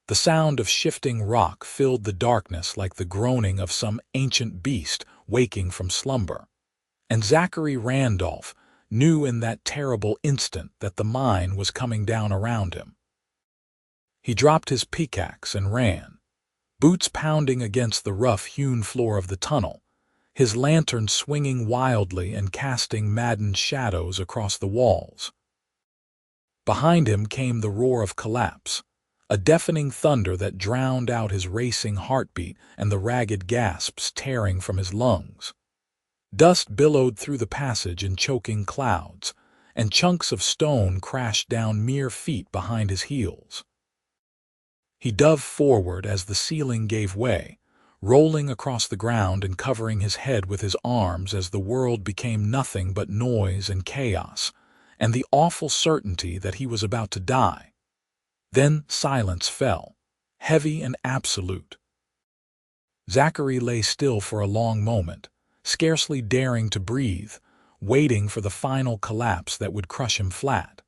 The sound of shifting rock filled the darkness like the groaning of some ancient beast waking from slumber. And Zachary Randolph knew in that terrible instant that the mine was coming down around him. He dropped his pickaxe and ran, boots pounding against the rough-hewn floor of the tunnel, his lantern swinging wildly and casting maddened shadows across the walls. Behind him came the roar of collapse, a deafening thunder that drowned out his racing heartbeat and the ragged gasps tearing from his lungs. Dust billowed through the passage in choking clouds, and chunks of stone crashed down mere feet behind his heels. He dove forward as the ceiling gave way, rolling across the ground and covering his head with his arms as the world became nothing but noise and chaos, and the awful certainty that he was about to die. Then silence fell, heavy and absolute. Zachary lay still for a long moment, scarcely daring to breathe, waiting for the final collapse that would crush him flat.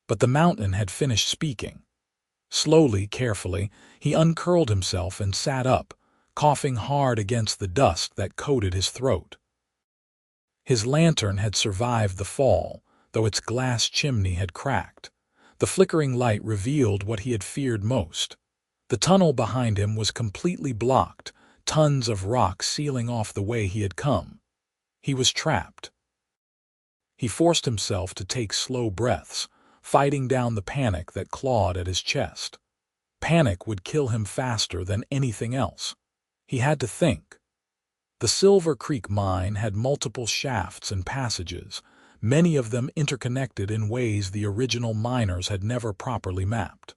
But the mountain had finished speaking. Slowly, carefully, he uncurled himself and sat up, coughing hard against the dust that coated his throat. His lantern had survived the fall, though its glass chimney had cracked. The flickering light revealed what he had feared most. The tunnel behind him was completely blocked, tons of rock sealing off the way he had come. He was trapped. He forced himself to take slow breaths, fighting down the panic that clawed at his chest. Panic would kill him faster than anything else. He had to think. The Silver Creek mine had multiple shafts and passages, many of them interconnected in ways the original miners had never properly mapped.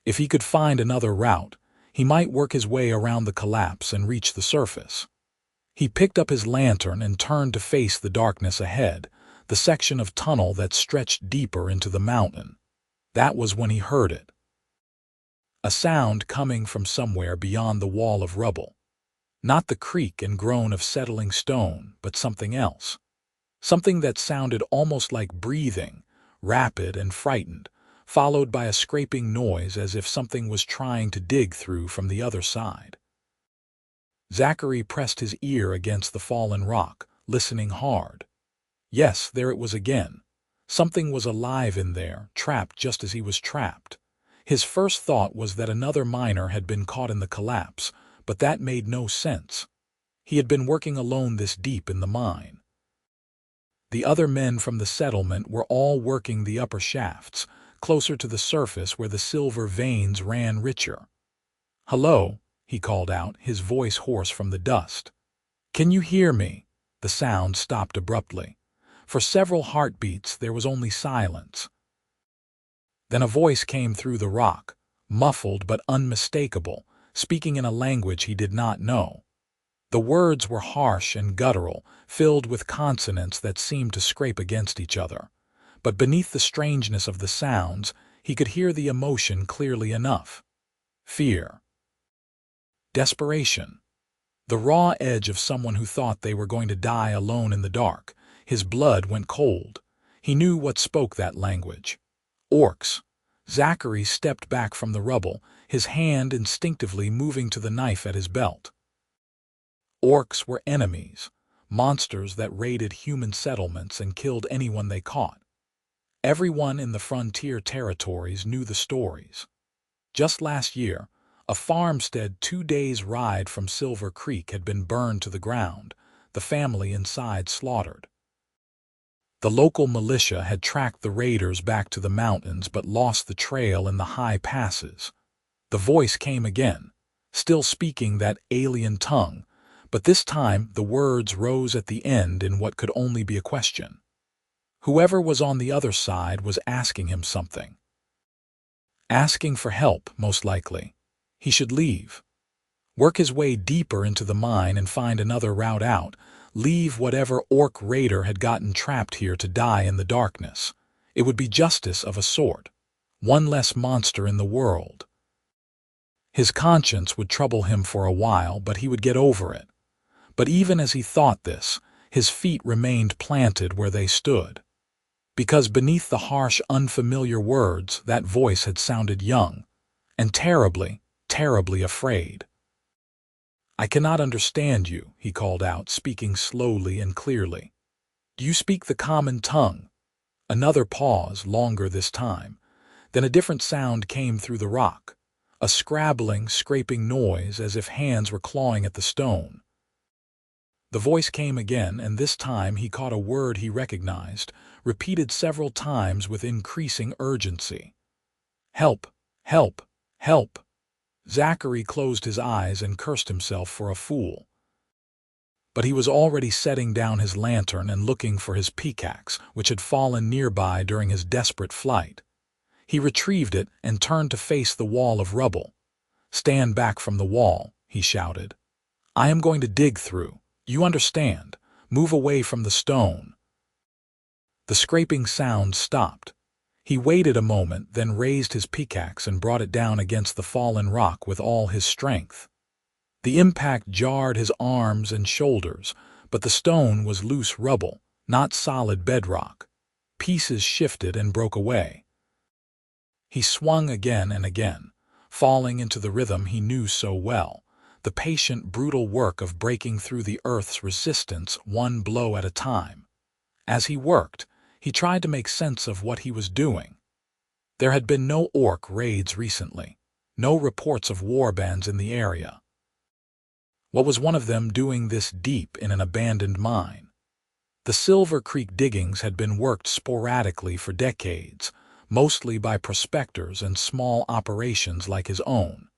If he could find another route, he might work his way around the collapse and reach the surface. He picked up his lantern and turned to face the darkness ahead, the section of tunnel that stretched deeper into the mountain. That was when he heard it. A sound coming from somewhere beyond the wall of rubble. Not the creak and groan of settling stone, but something else. Something that sounded almost like breathing, rapid and frightened, followed by a scraping noise as if something was trying to dig through from the other side. Zachary pressed his ear against the fallen rock, listening hard. Yes, there it was again. Something was alive in there, trapped just as he was trapped. His first thought was that another miner had been caught in the collapse, but that made no sense. He had been working alone this deep in the mine. The other men from the settlement were all working the upper shafts, closer to the surface where the silver veins ran richer. "Hello," he called out, his voice hoarse from the dust. "Can you hear me?" The sound stopped abruptly. For several heartbeats there was only silence. Then a voice came through the rock, muffled but unmistakable, speaking in a language he did not know. The words were harsh and guttural, filled with consonants that seemed to scrape against each other. But beneath the strangeness of the sounds, he could hear the emotion clearly enough. Fear. Desperation. The raw edge of someone who thought they were going to die alone in the dark. His blood went cold. He knew what spoke that language. Orcs. Zachary stepped back from the rubble, his hand instinctively moving to the knife at his belt. Orcs were enemies, monsters that raided human settlements and killed anyone they caught. Everyone in the frontier territories knew the stories. Just last year, a farmstead 2 days' ride from Silver Creek had been burned to the ground, the family inside slaughtered. The local militia had tracked the raiders back to the mountains but lost the trail in the high passes. The voice came again, still speaking that alien tongue, but this time the words rose at the end in what could only be a question. Whoever was on the other side was asking him something. Asking for help, most likely. He should leave. Work his way deeper into the mine and find another route out. Leave whatever orc raider had gotten trapped here to die in the darkness. It would be justice of a sort. One less monster in the world. His conscience would trouble him for a while, but he would get over it. But even as he thought this, his feet remained planted where they stood. Because beneath the harsh, unfamiliar words, that voice had sounded young, and terribly, terribly afraid. "I cannot understand you," he called out, speaking slowly and clearly. "Do you speak the common tongue?" Another pause, longer this time. Then a different sound came through the rock, a scrabbling, scraping noise as if hands were clawing at the stone. The voice came again, and this time he caught a word he recognized, repeated several times with increasing urgency. "Help! Help! Help!" Zachary closed his eyes and cursed himself for a fool. But he was already setting down his lantern and looking for his pickaxe, which had fallen nearby during his desperate flight. He retrieved it and turned to face the wall of rubble. "Stand back from the wall," he shouted. "I am going to dig through. You understand? Move away from the stone." The scraping sound stopped. He waited a moment, then raised his pickaxe and brought it down against the fallen rock with all his strength. The impact jarred his arms and shoulders, but the stone was loose rubble, not solid bedrock. Pieces shifted and broke away. He swung again and again, falling into the rhythm he knew so well, the patient, brutal work of breaking through the earth's resistance one blow at a time. As he worked, he tried to make sense of what he was doing. There had been no orc raids recently, no reports of warbands in the area. What was one of them doing this deep in an abandoned mine? The Silver Creek diggings had been worked sporadically for decades, mostly by prospectors and small operations like his own.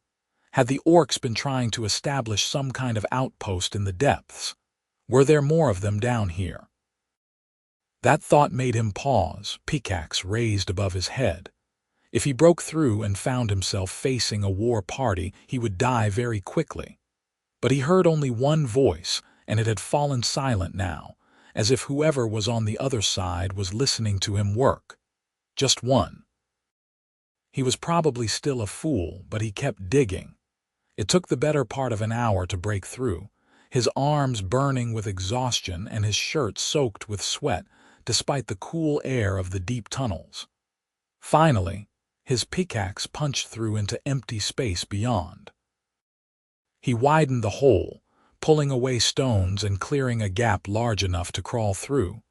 Had the orcs been trying to establish some kind of outpost in the depths? Were there more of them down here? That thought made him pause, pickaxe raised above his head. If he broke through and found himself facing a war party, he would die very quickly. But he heard only one voice, and it had fallen silent now, as if whoever was on the other side was listening to him work. Just one. He was probably still a fool, but he kept digging. It took the better part of an hour to break through, his arms burning with exhaustion and his shirt soaked with sweat, despite the cool air of the deep tunnels. Finally, his pickaxe punched through into empty space beyond. He widened the hole, pulling away stones and clearing a gap large enough to crawl through.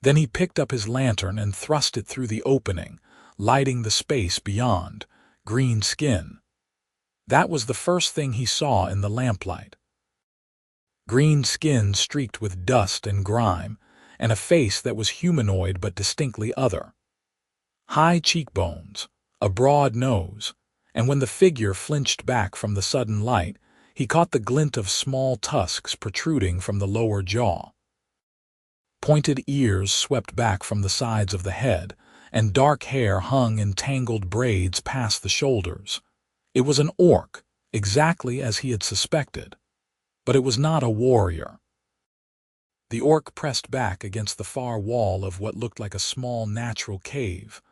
Then he picked up his lantern and thrust it through the opening, lighting the space beyond. Green skin. That was the first thing he saw in the lamplight. Green skin streaked with dust and grime, and a face that was humanoid but distinctly other. High cheekbones, a broad nose, and when the figure flinched back from the sudden light, he caught the glint of small tusks protruding from the lower jaw. Pointed ears swept back from the sides of the head, and dark hair hung in tangled braids past the shoulders. It was an orc, exactly as he had suspected. But it was not a warrior. The orc pressed back against the far wall of what looked like a small natural cave,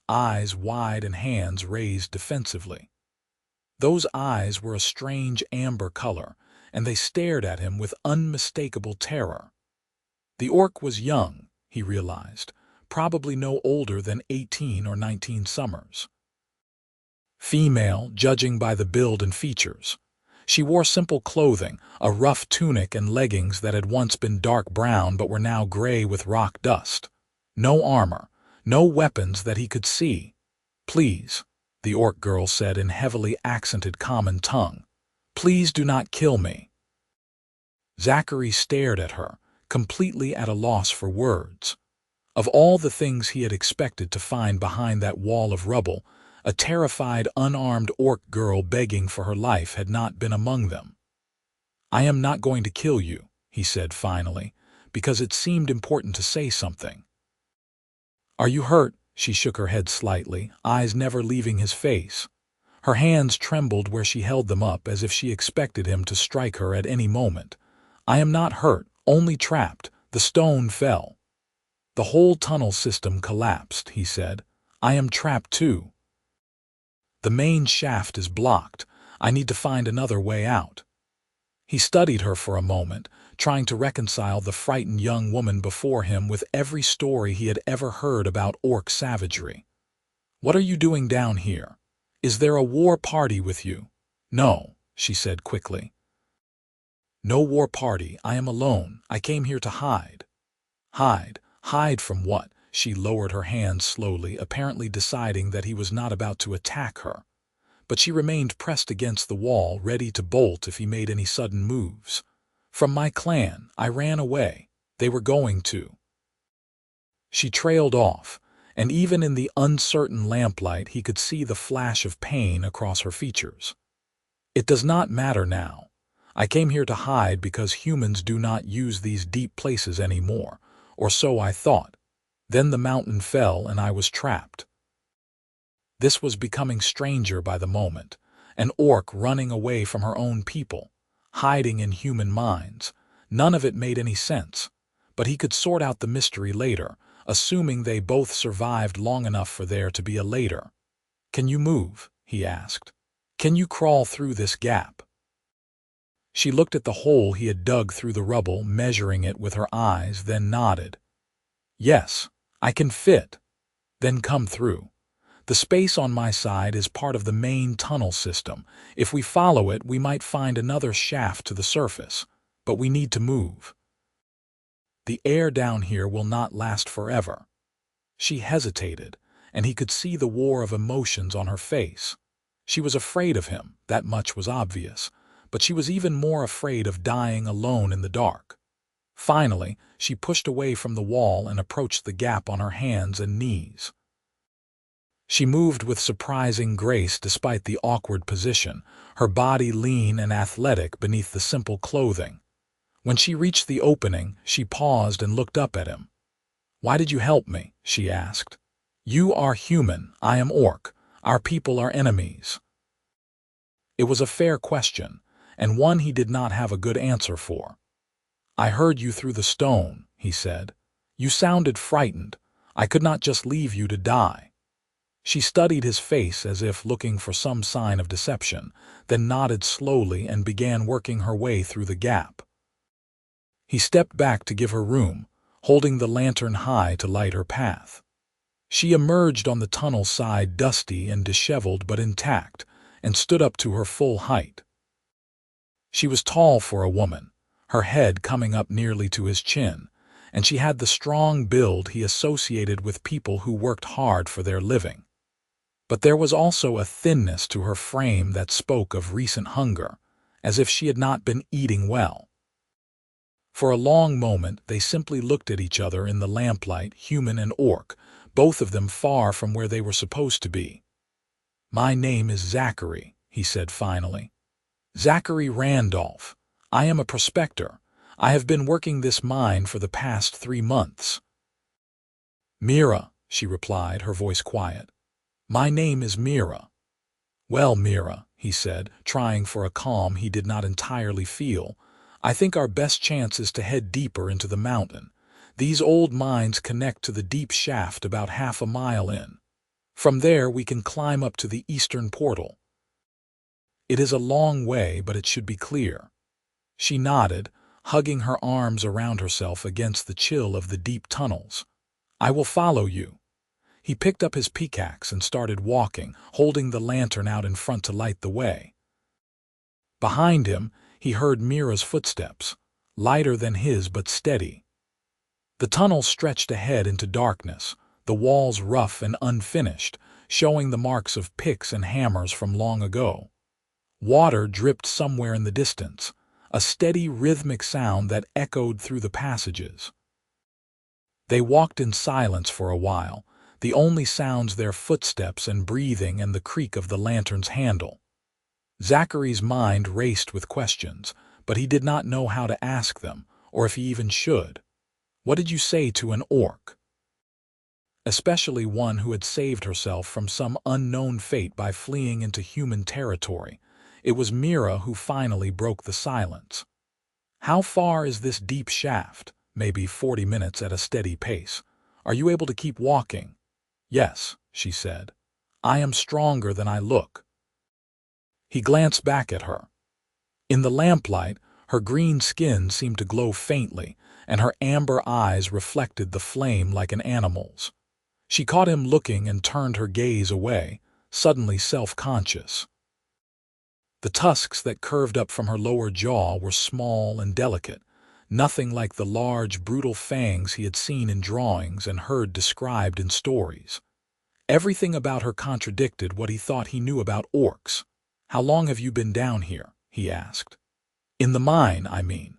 eyes wide and hands raised defensively. Those eyes were a strange amber color, and they stared at him with unmistakable terror. The orc was young, he realized, probably no older than 18 or 19 summers. Female, judging by the build and features. She wore simple clothing, a rough tunic and leggings that had once been dark brown but were now gray with rock dust. No armor, no weapons that he could see. "Please," the orc girl said in heavily accented common tongue, "please do not kill me." Zachary stared at her, completely at a loss for words. Of all the things he had expected to find behind that wall of rubble, a terrified, unarmed orc girl begging for her life had not been among them. "I am not going to kill you," he said finally, because it seemed important to say something. "Are you hurt?" She shook her head slightly, eyes never leaving his face. Her hands trembled where she held them up as if she expected him to strike her at any moment. "I am not hurt, only trapped. The stone fell." "The whole tunnel system collapsed," he said. "I am trapped too. The main shaft is blocked. I need to find another way out." He studied her for a moment, trying to reconcile the frightened young woman before him with every story he had ever heard about orc savagery. "What are you doing down here? "Is there a war party with you?" "No," she said quickly. "No war party. I am alone. I came here to hide." "Hide? Hide from what?" She lowered her hands slowly, apparently deciding that he was not about to attack her. But she remained pressed against the wall, ready to bolt if he made any sudden moves. "From my clan. I ran away. They were going to." She trailed off, and even in the uncertain lamplight he could see the flash of pain across her features. "It does not matter now. I came here to hide because humans do not use these deep places anymore, or so I thought. Then the mountain fell and I was trapped." This was becoming stranger by the moment, an orc running away from her own people, hiding in human minds. None of it made any sense, but he could sort out the mystery later, assuming they both survived long enough for there to be a later. "Can you move?" he asked. "Can you crawl through this gap?" She looked at the hole he had dug through the rubble, measuring it with her eyes, then nodded. "Yes, I can fit." "Then come through. The space on my side is part of the main tunnel system. If we follow it, we might find another shaft to the surface, but we need to move. The air down here will not last forever." She hesitated, and he could see the war of emotions on her face. She was afraid of him, that much was obvious, but she was even more afraid of dying alone in the dark. Finally, she pushed away from the wall and approached the gap on her hands and knees. She moved with surprising grace despite the awkward position, her body lean and athletic beneath the simple clothing. When she reached the opening, she paused and looked up at him. "Why did you help me?" she asked. "You are human, I am orc. Our people are enemies." It was a fair question, and one he did not have a good answer for. "I heard you through the stone," he said. "You sounded frightened. I could not just leave you to die." She studied his face as if looking for some sign of deception, then nodded slowly and began working her way through the gap. He stepped back to give her room, holding the lantern high to light her path. She emerged on the tunnel side dusty and disheveled but intact, and stood up to her full height. She was tall for a woman, her head coming up nearly to his chin, and she had the strong build he associated with people who worked hard for their living. But there was also a thinness to her frame that spoke of recent hunger, as if she had not been eating well. For a long moment they simply looked at each other in the lamplight, human and orc, both of them far from where they were supposed to be. "My name is Zachary," he said finally. "Zachary Randolph. I am a prospector. I have been working this mine for the past 3 months." "Mira," she replied, her voice quiet. "My name is Mira." "Well, Mira," he said, trying for a calm he did not entirely feel, "I think our best chance is to head deeper into the mountain. These old mines connect to the deep shaft about half a mile in. From there we can climb up to the eastern portal. It is a long way, but it should be clear." She nodded, hugging her arms around herself against the chill of the deep tunnels. "I will follow you." He picked up his pickaxe and started walking, holding the lantern out in front to light the way. Behind him, he heard Mira's footsteps, lighter than his but steady. The tunnel stretched ahead into darkness, the walls rough and unfinished, showing the marks of picks and hammers from long ago. Water dripped somewhere in the distance, a steady rhythmic sound that echoed through the passages. They walked in silence for a while, the only sounds their footsteps and breathing and the creak of the lantern's handle. Zachary's mind raced with questions, but he did not know how to ask them, or if he even should. What did you say to an orc? Especially one who had saved herself from some unknown fate by fleeing into human territory. It was Mira who finally broke the silence. "How far is this deep shaft?" "Maybe 40 minutes at a steady pace." "Are you able to keep walking?" "Yes," she said. "I am stronger than I look." He glanced back at her. In the lamplight, her green skin seemed to glow faintly, and her amber eyes reflected the flame like an animal's. She caught him looking and turned her gaze away, suddenly self-conscious. The tusks that curved up from her lower jaw were small and delicate, nothing like the large, brutal fangs he had seen in drawings and heard described in stories. Everything about her contradicted what he thought he knew about orcs. "How long have you been down here?" he asked. "In the mine, I mean."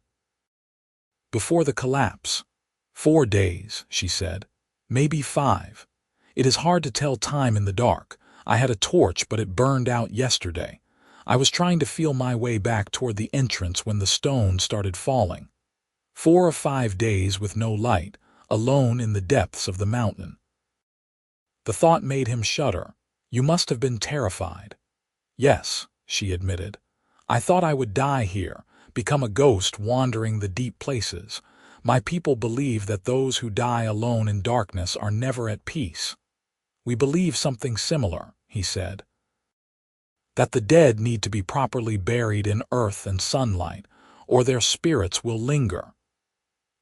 "Before the collapse." "4 days," she said. "Maybe 5. It is hard to tell time in the dark. I had a torch, but it burned out yesterday. I was trying to feel my way back toward the entrance when the stone started falling. 4 or 5 days with no light, alone in the depths of the mountain." The thought made him shudder. "You must have been terrified." "Yes," she admitted. "I thought I would die here, become a ghost wandering the deep places. My people believe that those who die alone in darkness are never at peace." "We believe something similar," he said. "That the dead need to be properly buried in earth and sunlight, or their spirits will linger."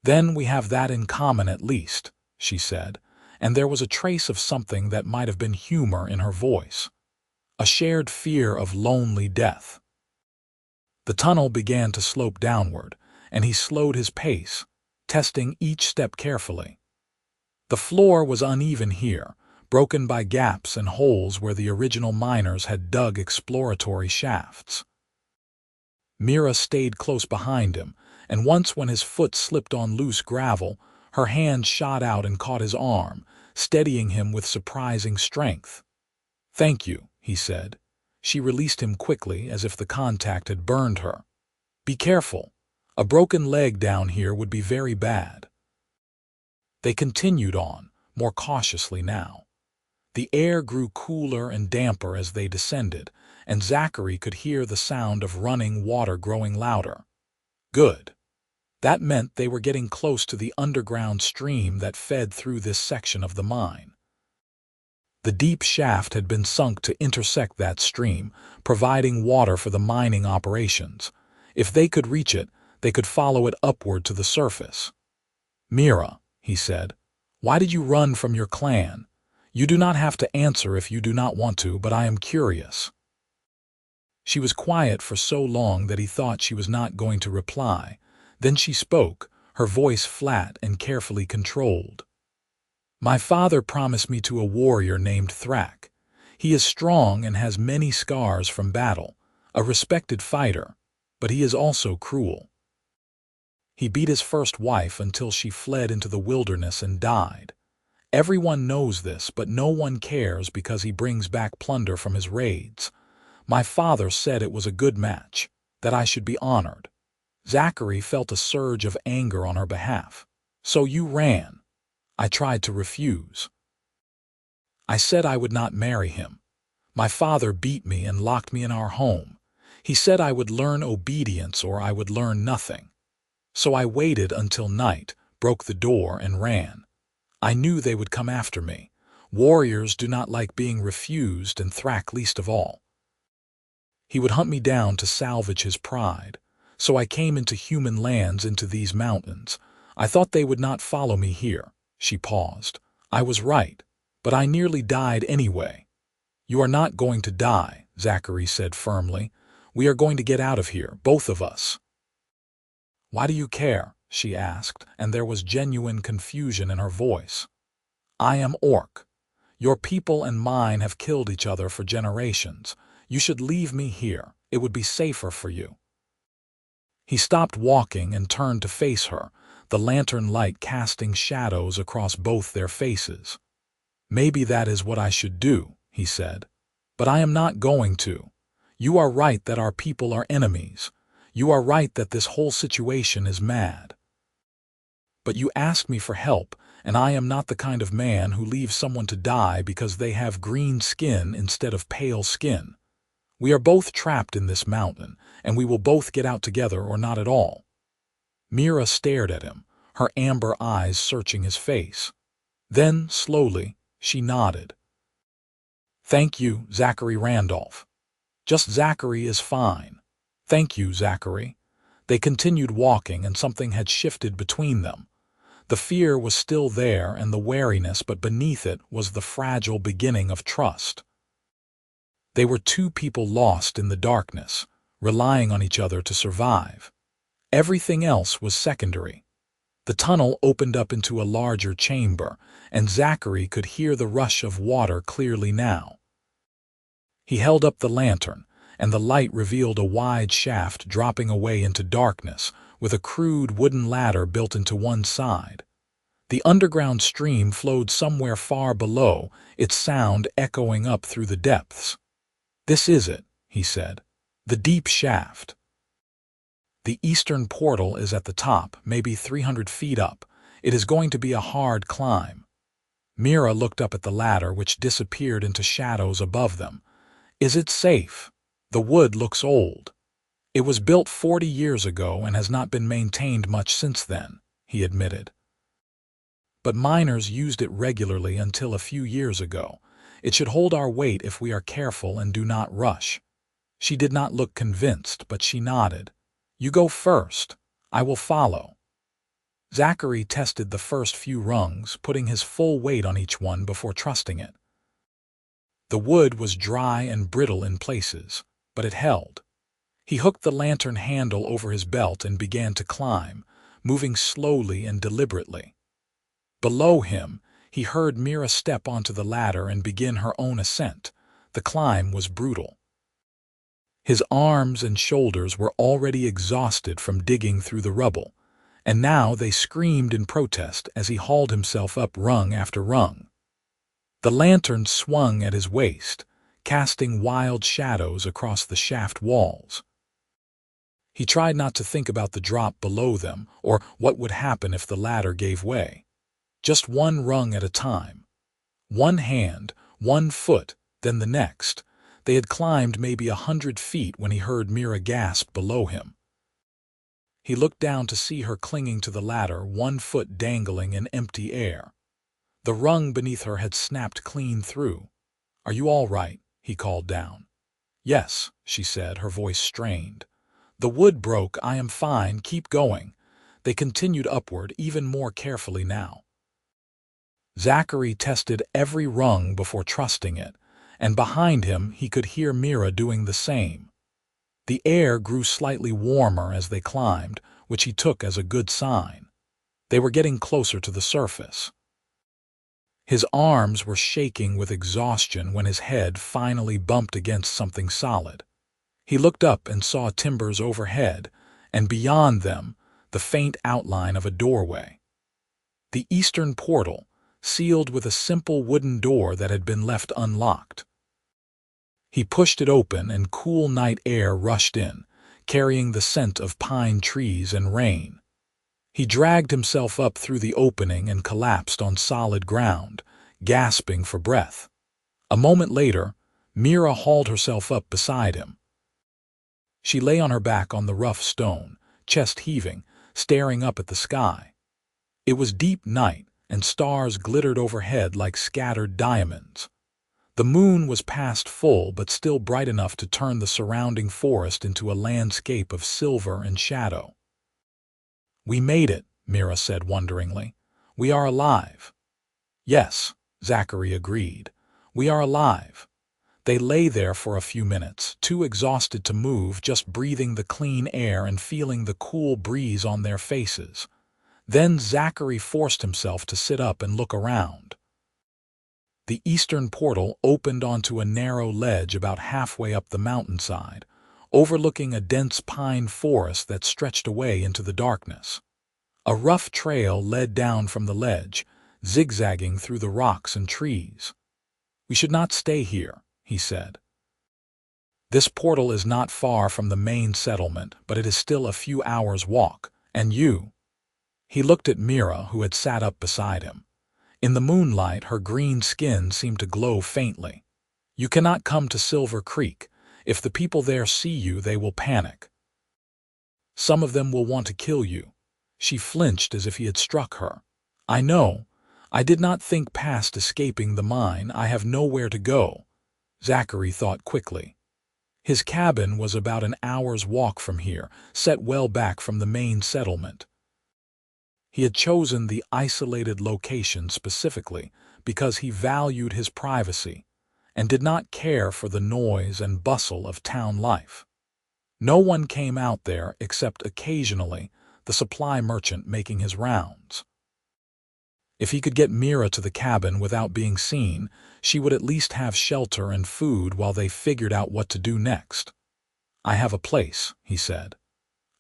"Then we have that in common at least," she said, and there was a trace of something that might have been humor in her voice. "A shared fear of lonely death." The tunnel began to slope downward, and he slowed his pace, testing each step carefully. The floor was uneven here, broken by gaps and holes where the original miners had dug exploratory shafts. Mira stayed close behind him, and once when his foot slipped on loose gravel, her hand shot out and caught his arm, steadying him with surprising strength. "Thank you," he said. She released him quickly, as if the contact had burned her. "Be careful. A broken leg down here would be very bad." They continued on, more cautiously now. The air grew cooler and damper as they descended, and Zachary could hear the sound of running water growing louder. Good. That meant they were getting close to the underground stream that fed through this section of the mine. The deep shaft had been sunk to intersect that stream, providing water for the mining operations. If they could reach it, they could follow it upward to the surface. "Mira," he said, "why did you run from your clan? You do not have to answer if you do not want to, but I am curious." She was quiet for so long that he thought she was not going to reply. Then she spoke, her voice flat and carefully controlled. "My father promised me to a warrior named Thrak. He is strong and has many scars from battle, a respected fighter, but he is also cruel. He beat his first wife until she fled into the wilderness and died. Everyone knows this, but no one cares because he brings back plunder from his raids. My father said it was a good match, that I should be honored." Zachary felt a surge of anger on her behalf. "So you ran." "I tried to refuse. I said I would not marry him. My father beat me and locked me in our home. He said I would learn obedience or I would learn nothing. So I waited until night, broke the door, and ran. I knew they would come after me. Warriors do not like being refused, and Thrak least of all. He would hunt me down to salvage his pride. So I came into human lands, into these mountains. I thought they would not follow me here." She paused. "I was right, but I nearly died anyway." "You are not going to die," Zachary said firmly. "We are going to get out of here, both of us." "Why do you care?" she asked, and there was genuine confusion in her voice. "I am orc. Your people and mine have killed each other for generations. You should leave me here. It would be safer for you." He stopped walking and turned to face her, the lantern light casting shadows across both their faces. "Maybe that is what I should do," he said. "But I am not going to. You are right that our people are enemies. You are right that this whole situation is mad. But you asked me for help, and I am not the kind of man who leaves someone to die because they have green skin instead of pale skin. We are both trapped in this mountain, and we will both get out together or not at all." Mira stared at him, her amber eyes searching his face. Then, slowly, she nodded. "Thank you, Zachary Randolph. Just Zachary is fine. Thank you, Zachary." They continued walking, and something had shifted between them. The fear was still there and the wariness, but beneath it was the fragile beginning of trust. They were two people lost in the darkness, relying on each other to survive. Everything else was secondary. The tunnel opened up into a larger chamber, and Zachary could hear the rush of water clearly now. He held up the lantern, and the light revealed a wide shaft dropping away into darkness, with a crude wooden ladder built into one side. The underground stream flowed somewhere far below, its sound echoing up through the depths. "This is it," he said. "The deep shaft. The eastern portal is at the top, maybe 300 feet up. It is going to be a hard climb." Mira looked up at the ladder, which disappeared into shadows above them. "Is it safe? The wood looks old." "It was built 40 years ago and has not been maintained much since then," he admitted. "But miners used it regularly until a few years ago. It should hold our weight if we are careful and do not rush." She did not look convinced, but she nodded. "You go first. I will follow." Zachary tested the first few rungs, putting his full weight on each one before trusting it. The wood was dry and brittle in places, but it held. He hooked the lantern handle over his belt and began to climb, moving slowly and deliberately. Below him, he heard Mira step onto the ladder and begin her own ascent. The climb was brutal. His arms and shoulders were already exhausted from digging through the rubble, and now they screamed in protest as he hauled himself up rung after rung. The lantern swung at his waist, casting wild shadows across the shaft walls. He tried not to think about the drop below them or what would happen if the ladder gave way. Just one rung at a time. One hand, one foot, then the next. They had climbed maybe 100 feet when he heard Mira gasp below him. He looked down to see her clinging to the ladder, one foot dangling in empty air. The rung beneath her had snapped clean through. "Are you all right?" he called down. "Yes," she said, her voice strained. "The wood broke. I am fine. Keep going." They continued upward, even more carefully now. Zachary tested every rung before trusting it, and behind him he could hear Mira doing the same. The air grew slightly warmer as they climbed, which he took as a good sign. They were getting closer to the surface. His arms were shaking with exhaustion when his head finally bumped against something solid. He looked up and saw timbers overhead, and beyond them, the faint outline of a doorway. The eastern portal, sealed with a simple wooden door that had been left unlocked. He pushed it open and cool night air rushed in, carrying the scent of pine trees and rain. He dragged himself up through the opening and collapsed on solid ground, gasping for breath. A moment later, Mira hauled herself up beside him. She lay on her back on the rough stone, chest heaving, staring up at the sky. It was deep night, and stars glittered overhead like scattered diamonds. The moon was past full but still bright enough to turn the surrounding forest into a landscape of silver and shadow. "We made it," Mira said wonderingly. "We are alive." "Yes," Zachary agreed. "We are alive." They lay there for a few minutes, too exhausted to move, just breathing the clean air and feeling the cool breeze on their faces. Then Zachary forced himself to sit up and look around. The eastern portal opened onto a narrow ledge about halfway up the mountainside, overlooking a dense pine forest that stretched away into the darkness. A rough trail led down from the ledge, zigzagging through the rocks and trees. "We should not stay here," he said. "This portal is not far from the main settlement, but it is still a few hours' walk. And you?" He looked at Mira, who had sat up beside him. In the moonlight, her green skin seemed to glow faintly. "You cannot come to Silver Creek. If the people there see you, they will panic. Some of them will want to kill you." She flinched as if he had struck her. "I know. I did not think past escaping the mine. I have nowhere to go." Zachary thought quickly. His cabin was about an hour's walk from here, set well back from the main settlement. He had chosen the isolated location specifically because he valued his privacy, and did not care for the noise and bustle of town life. No one came out there except occasionally the supply merchant making his rounds. If he could get Mira to the cabin without being seen, she would at least have shelter and food while they figured out what to do next. "I have a place," he said.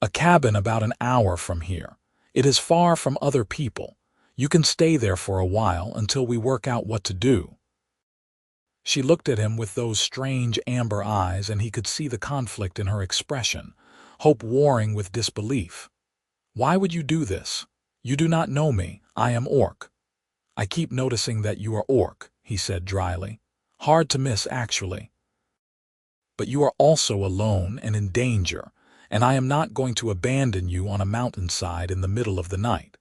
"A cabin about an hour from here. It is far from other people. You can stay there for a while until we work out what to do." She looked at him with those strange amber eyes, and he could see the conflict in her expression, hope warring with disbelief. "Why would you do this? You do not know me. I am orc." "I keep noticing that you are orc," he said dryly. "Hard to miss, actually. But you are also alone and in danger, and I am not going to abandon you on a mountainside in the middle of the night.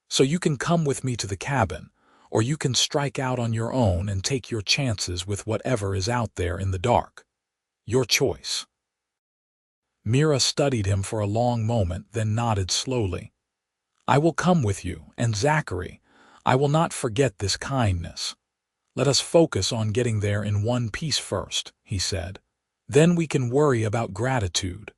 So you can come with me to the cabin, or you can strike out on your own and take your chances with whatever is out there in the dark. Your choice." Mira studied him for a long moment, then nodded slowly. "I will come with you, and Zachary, I will not forget this kindness. Let us focus on getting there in one piece first," he said. "Then we can worry about gratitude."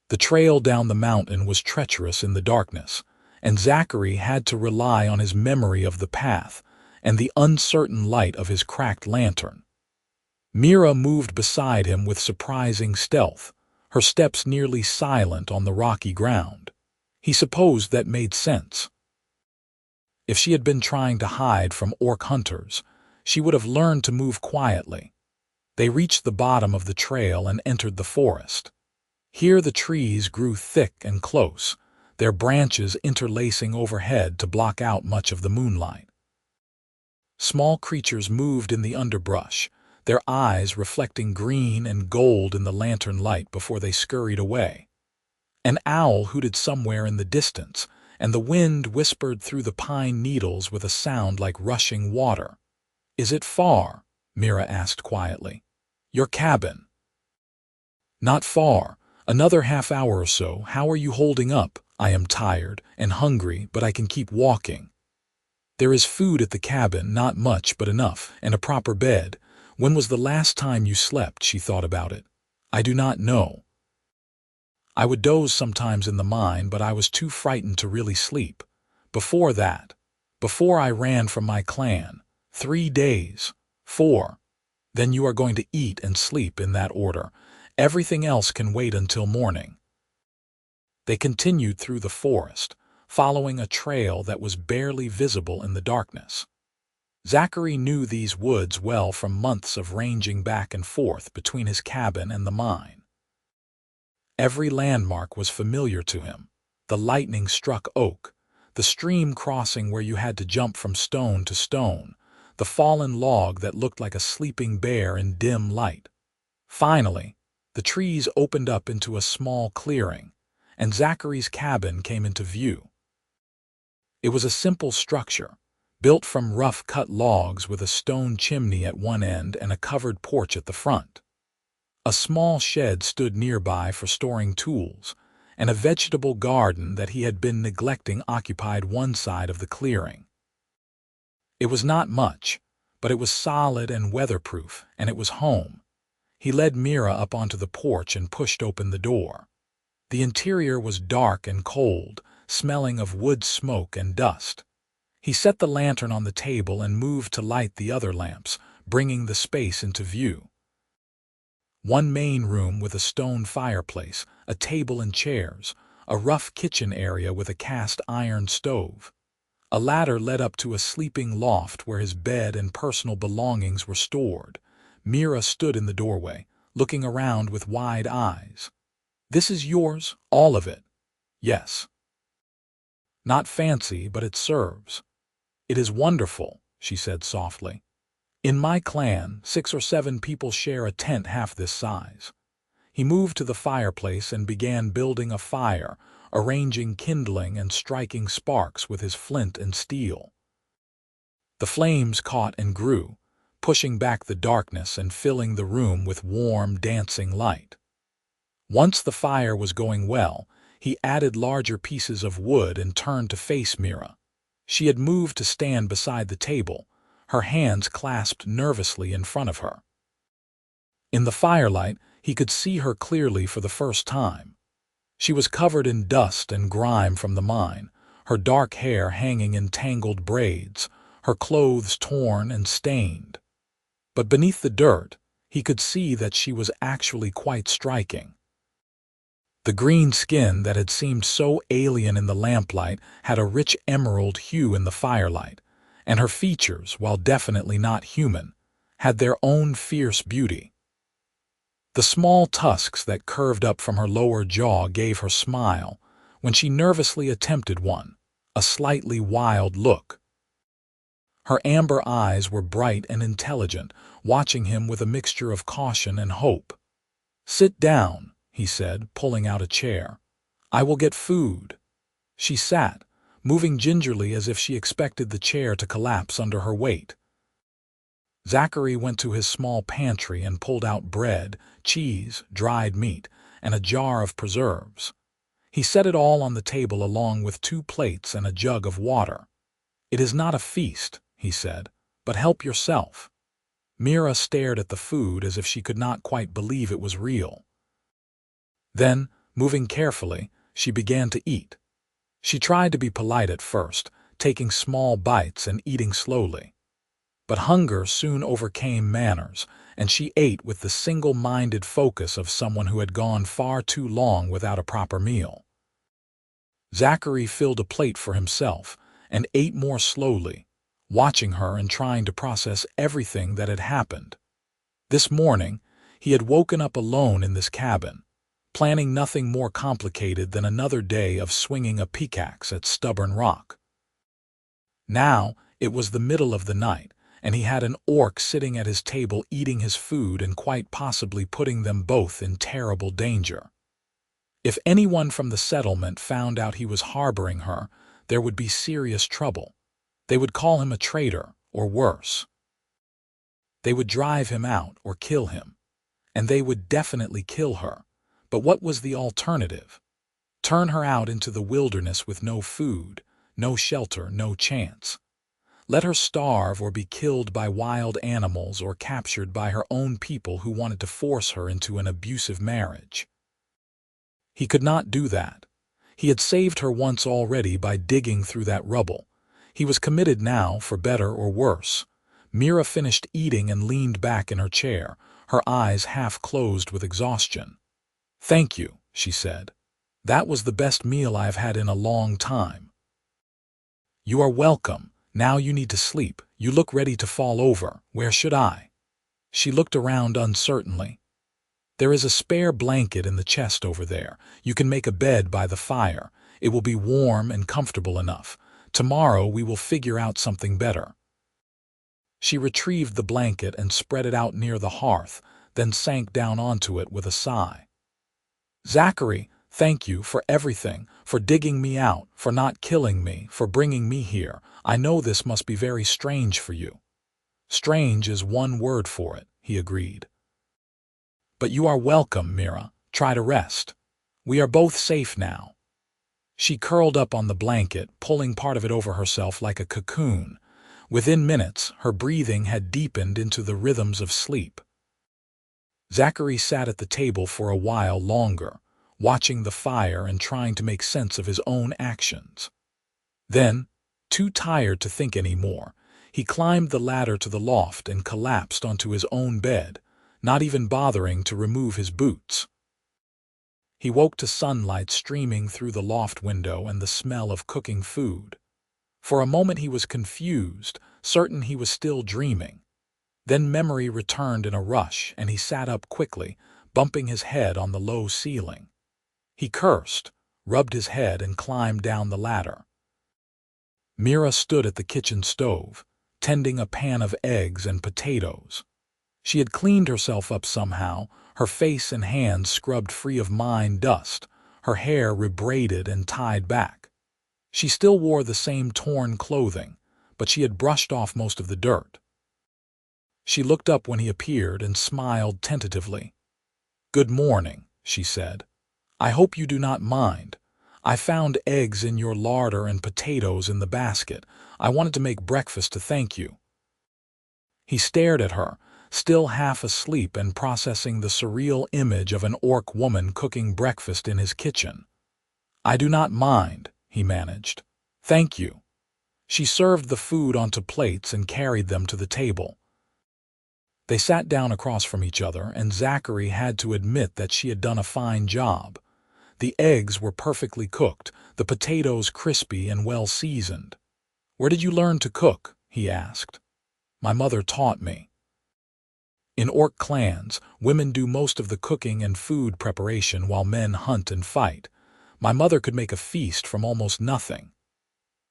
The trail down the mountain was treacherous in the darkness, and Zachary had to rely on his memory of the path and the uncertain light of his cracked lantern. Mira moved beside him with surprising stealth, her steps nearly silent on the rocky ground. He supposed that made sense. If she had been trying to hide from orc hunters, she would have learned to move quietly. They reached the bottom of the trail and entered the forest. Here the trees grew thick and close, their branches interlacing overhead to block out much of the moonlight. Small creatures moved in the underbrush, their eyes reflecting green and gold in the lantern light before they scurried away. An owl hooted somewhere in the distance, and the wind whispered through the pine needles with a sound like rushing water. "Is it far?" Mira asked quietly. "Your cabin?" "Not far. Another half hour or so. How are you holding up?" "I am tired and hungry, but I can keep walking." "There is food at the cabin, not much but enough, and a proper bed. When was the last time you slept?" She thought about it. "I do not know. I would doze sometimes in the mine, but I was too frightened to really sleep. Before that, before I ran from my clan, 3 days, 4. Then you are going to eat and sleep in that order. Everything else can wait until morning." They continued through the forest, following a trail that was barely visible in the darkness. Zachary knew these woods well from months of ranging back and forth between his cabin and the mine. Every landmark was familiar to him: the lightning-struck oak, the stream crossing where you had to jump from stone to stone, the fallen log that looked like a sleeping bear in dim light. Finally, the trees opened up into a small clearing, and Zachary's cabin came into view. It was a simple structure, built from rough-cut logs with a stone chimney at one end and a covered porch at the front. A small shed stood nearby for storing tools, and a vegetable garden that he had been neglecting occupied one side of the clearing. It was not much, but it was solid and weatherproof, and it was home. He led Mira up onto the porch and pushed open the door. The interior was dark and cold, smelling of wood smoke and dust. He set the lantern on the table and moved to light the other lamps, bringing the space into view. One main room with a stone fireplace, a table and chairs, a rough kitchen area with a cast iron stove. A ladder led up to a sleeping loft where his bed and personal belongings were stored. Mira stood in the doorway, looking around with wide eyes. "This is yours, all of it?" "Yes." "Not fancy, but it serves." "It is wonderful," she said softly. "In my clan, 6 or 7 people share a tent half this size." He moved to the fireplace and began building a fire, arranging kindling and striking sparks with his flint and steel. The flames caught and grew, pushing back the darkness and filling the room with warm, dancing light. Once the fire was going well, he added larger pieces of wood and turned to face Mira. She had moved to stand beside the table, her hands clasped nervously in front of her. In the firelight, he could see her clearly for the first time. She was covered in dust and grime from the mine, her dark hair hanging in tangled braids, her clothes torn and stained. But beneath the dirt, he could see that she was actually quite striking. The green skin that had seemed so alien in the lamplight had a rich emerald hue in the firelight, and her features, while definitely not human, had their own fierce beauty. The small tusks that curved up from her lower jaw gave her smile when she nervously attempted one, a slightly wild look. Her amber eyes were bright and intelligent, watching him with a mixture of caution and hope. "Sit down," he said, pulling out a chair. "I will get food." She sat, moving gingerly as if she expected the chair to collapse under her weight. Zachary went to his small pantry and pulled out bread, cheese, dried meat, and a jar of preserves. He set it all on the table along with 2 plates and a jug of water. "It is not a feast," he said, "but help yourself." Mira stared at the food as if she could not quite believe it was real. Then, moving carefully, she began to eat. She tried to be polite at first, taking small bites and eating slowly. But hunger soon overcame manners, and she ate with the single-minded focus of someone who had gone far too long without a proper meal. Zachary filled a plate for himself and ate more slowly, watching her and trying to process everything that had happened. This morning, he had woken up alone in this cabin, planning nothing more complicated than another day of swinging a pickaxe at stubborn rock. Now, it was the middle of the night, and he had an orc sitting at his table eating his food and quite possibly putting them both in terrible danger. If anyone from the settlement found out he was harboring her, there would be serious trouble. They would call him a traitor, or worse. They would drive him out or kill him. And they would definitely kill her. But what was the alternative? Turn her out into the wilderness with no food, no shelter, no chance. Let her starve or be killed by wild animals or captured by her own people who wanted to force her into an abusive marriage. He could not do that. He had saved her once already by digging through that rubble. He was committed now, for better or worse. Mira finished eating and leaned back in her chair, her eyes half closed with exhaustion. "Thank you," she said. "That was the best meal I have had in a long time." "You are welcome. Now you need to sleep. You look ready to fall over. Where should I?" She looked around uncertainly. "There is a spare blanket in the chest over there. You can make a bed by the fire. It will be warm and comfortable enough. Tomorrow we will figure out something better." She retrieved the blanket and spread it out near the hearth, then sank down onto it with a sigh. "Zachary, thank you for everything, for digging me out, for not killing me, for bringing me here. I know this must be very strange for you." "Strange is one word for it," he agreed. "But you are welcome, Mira. Try to rest. We are both safe now." She curled up on the blanket, pulling part of it over herself like a cocoon. Within minutes, her breathing had deepened into the rhythms of sleep. Zachary sat at the table for a while longer, watching the fire and trying to make sense of his own actions. Then, too tired to think anymore, he climbed the ladder to the loft and collapsed onto his own bed, not even bothering to remove his boots. He woke to sunlight streaming through the loft window and the smell of cooking food. For a moment he was confused, certain he was still dreaming. Then memory returned in a rush, and he sat up quickly, bumping his head on the low ceiling. He cursed, rubbed his head, and climbed down the ladder. Mira stood at the kitchen stove, tending a pan of eggs and potatoes. She had cleaned herself up somehow, her face and hands scrubbed free of mine dust, her hair rebraided and tied back. She still wore the same torn clothing, but she had brushed off most of the dirt. She looked up when he appeared and smiled tentatively. "Good morning," she said. "I hope you do not mind. I found eggs in your larder and potatoes in the basket. I wanted to make breakfast to thank you." He stared at her, still half asleep and processing the surreal image of an orc woman cooking breakfast in his kitchen. "I do not mind," he managed. "Thank you." She served the food onto plates and carried them to the table. They sat down across from each other, and Zachary had to admit that she had done a fine job. The eggs were perfectly cooked, the potatoes crispy and well seasoned. "Where did you learn to cook?" he asked. "My mother taught me." In orc clans, women do most of the cooking and food preparation while men hunt and fight. My mother could make a feast from almost nothing.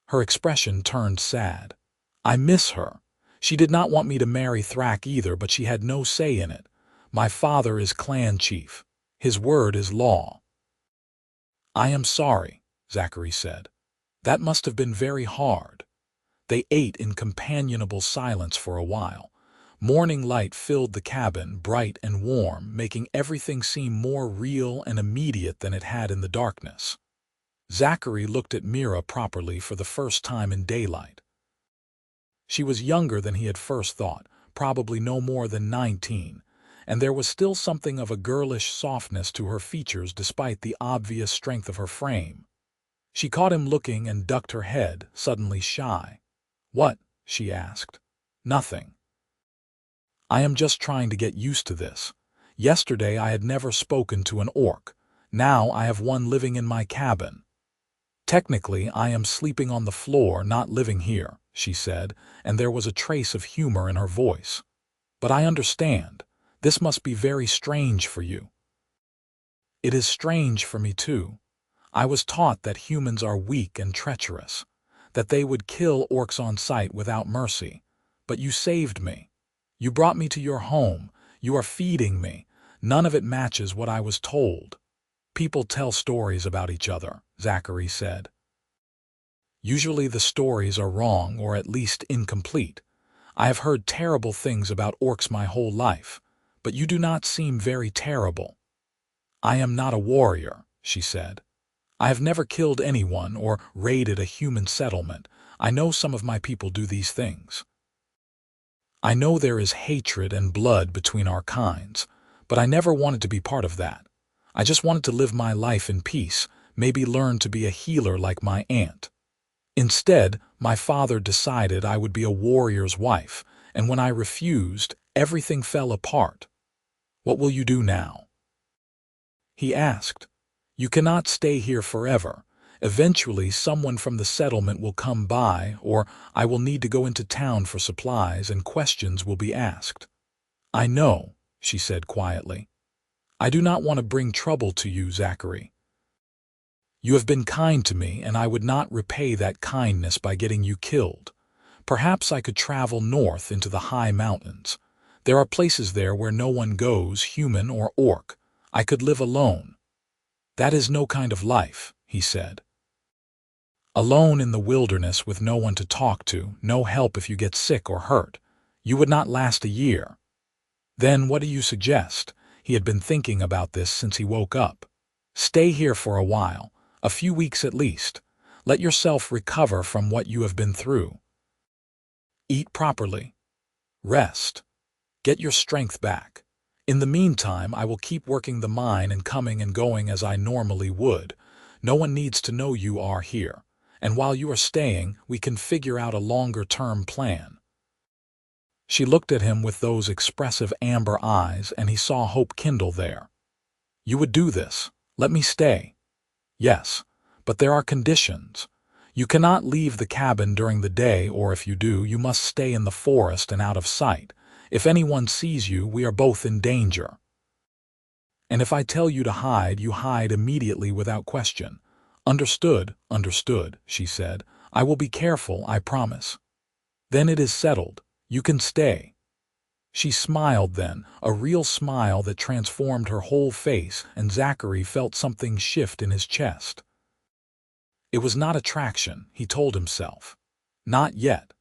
Her expression turned sad. "I miss her. She did not want me to marry Thrak either, but she had no say in it. My father is clan chief. His word is law." "I am sorry," Zachary said. "That must have been very hard." They ate in companionable silence for a while. Morning light filled the cabin, bright and warm, making everything seem more real and immediate than it had in the darkness. Zachary looked at Mira properly for the first time in daylight. She was younger than he had first thought, probably no more than 19, and there was still something of a girlish softness to her features despite the obvious strength of her frame. She caught him looking and ducked her head, suddenly shy. "What?" she asked. "Nothing. I am just trying to get used to this. Yesterday I had never spoken to an orc. Now I have one living in my cabin. Technically, I am sleeping on the floor, not living here," she said, and there was a trace of humor in her voice. "But I understand. This must be very strange for you." "It is strange for me too. I was taught that humans are weak and treacherous, that they would kill orcs on sight without mercy. But you saved me. You brought me to your home. You are feeding me. None of it matches what I was told." "People tell stories about each other," Zachary said. "Usually the stories are wrong or at least incomplete. I have heard terrible things about orcs my whole life, but you do not seem very terrible." "I am not a warrior," she said. "I have never killed anyone or raided a human settlement. I know some of my people do these things. I know there is hatred and blood between our kinds, but I never wanted to be part of that. I just wanted to live my life in peace, maybe learn to be a healer like my aunt. Instead, my father decided I would be a warrior's wife, and when I refused, everything fell apart. What will you do now?" He asked. "You cannot stay here forever. Eventually, someone from the settlement will come by, or I will need to go into town for supplies and questions will be asked." "I know," she said quietly. "I do not want to bring trouble to you, Zachary. You have been kind to me, and I would not repay that kindness by getting you killed. Perhaps I could travel north into the high mountains. There are places there where no one goes, human or orc. I could live alone." "That is no kind of life," he said. "Alone in the wilderness with no one to talk to, no help if you get sick or hurt. You would not last a year." "Then what do you suggest?" He had been thinking about this since he woke up. "Stay here for a while, a few weeks at least. Let yourself recover from what you have been through. Eat properly. Rest. Get your strength back. In the meantime, I will keep working the mine and coming and going as I normally would. No one needs to know you are here. And while you are staying, we can figure out a longer-term plan." She looked at him with those expressive amber eyes, and he saw hope kindle there. "You would do this. Let me stay." "Yes, but there are conditions. You cannot leave the cabin during the day, or if you do, you must stay in the forest and out of sight. If anyone sees you, we are both in danger. And if I tell you to hide, you hide immediately without question." "Understood, understood," she said. "I will be careful, I promise." "Then it is settled. You can stay." She smiled then, a real smile that transformed her whole face, and Zachary felt something shift in his chest. It was not attraction, he told himself. Not yet.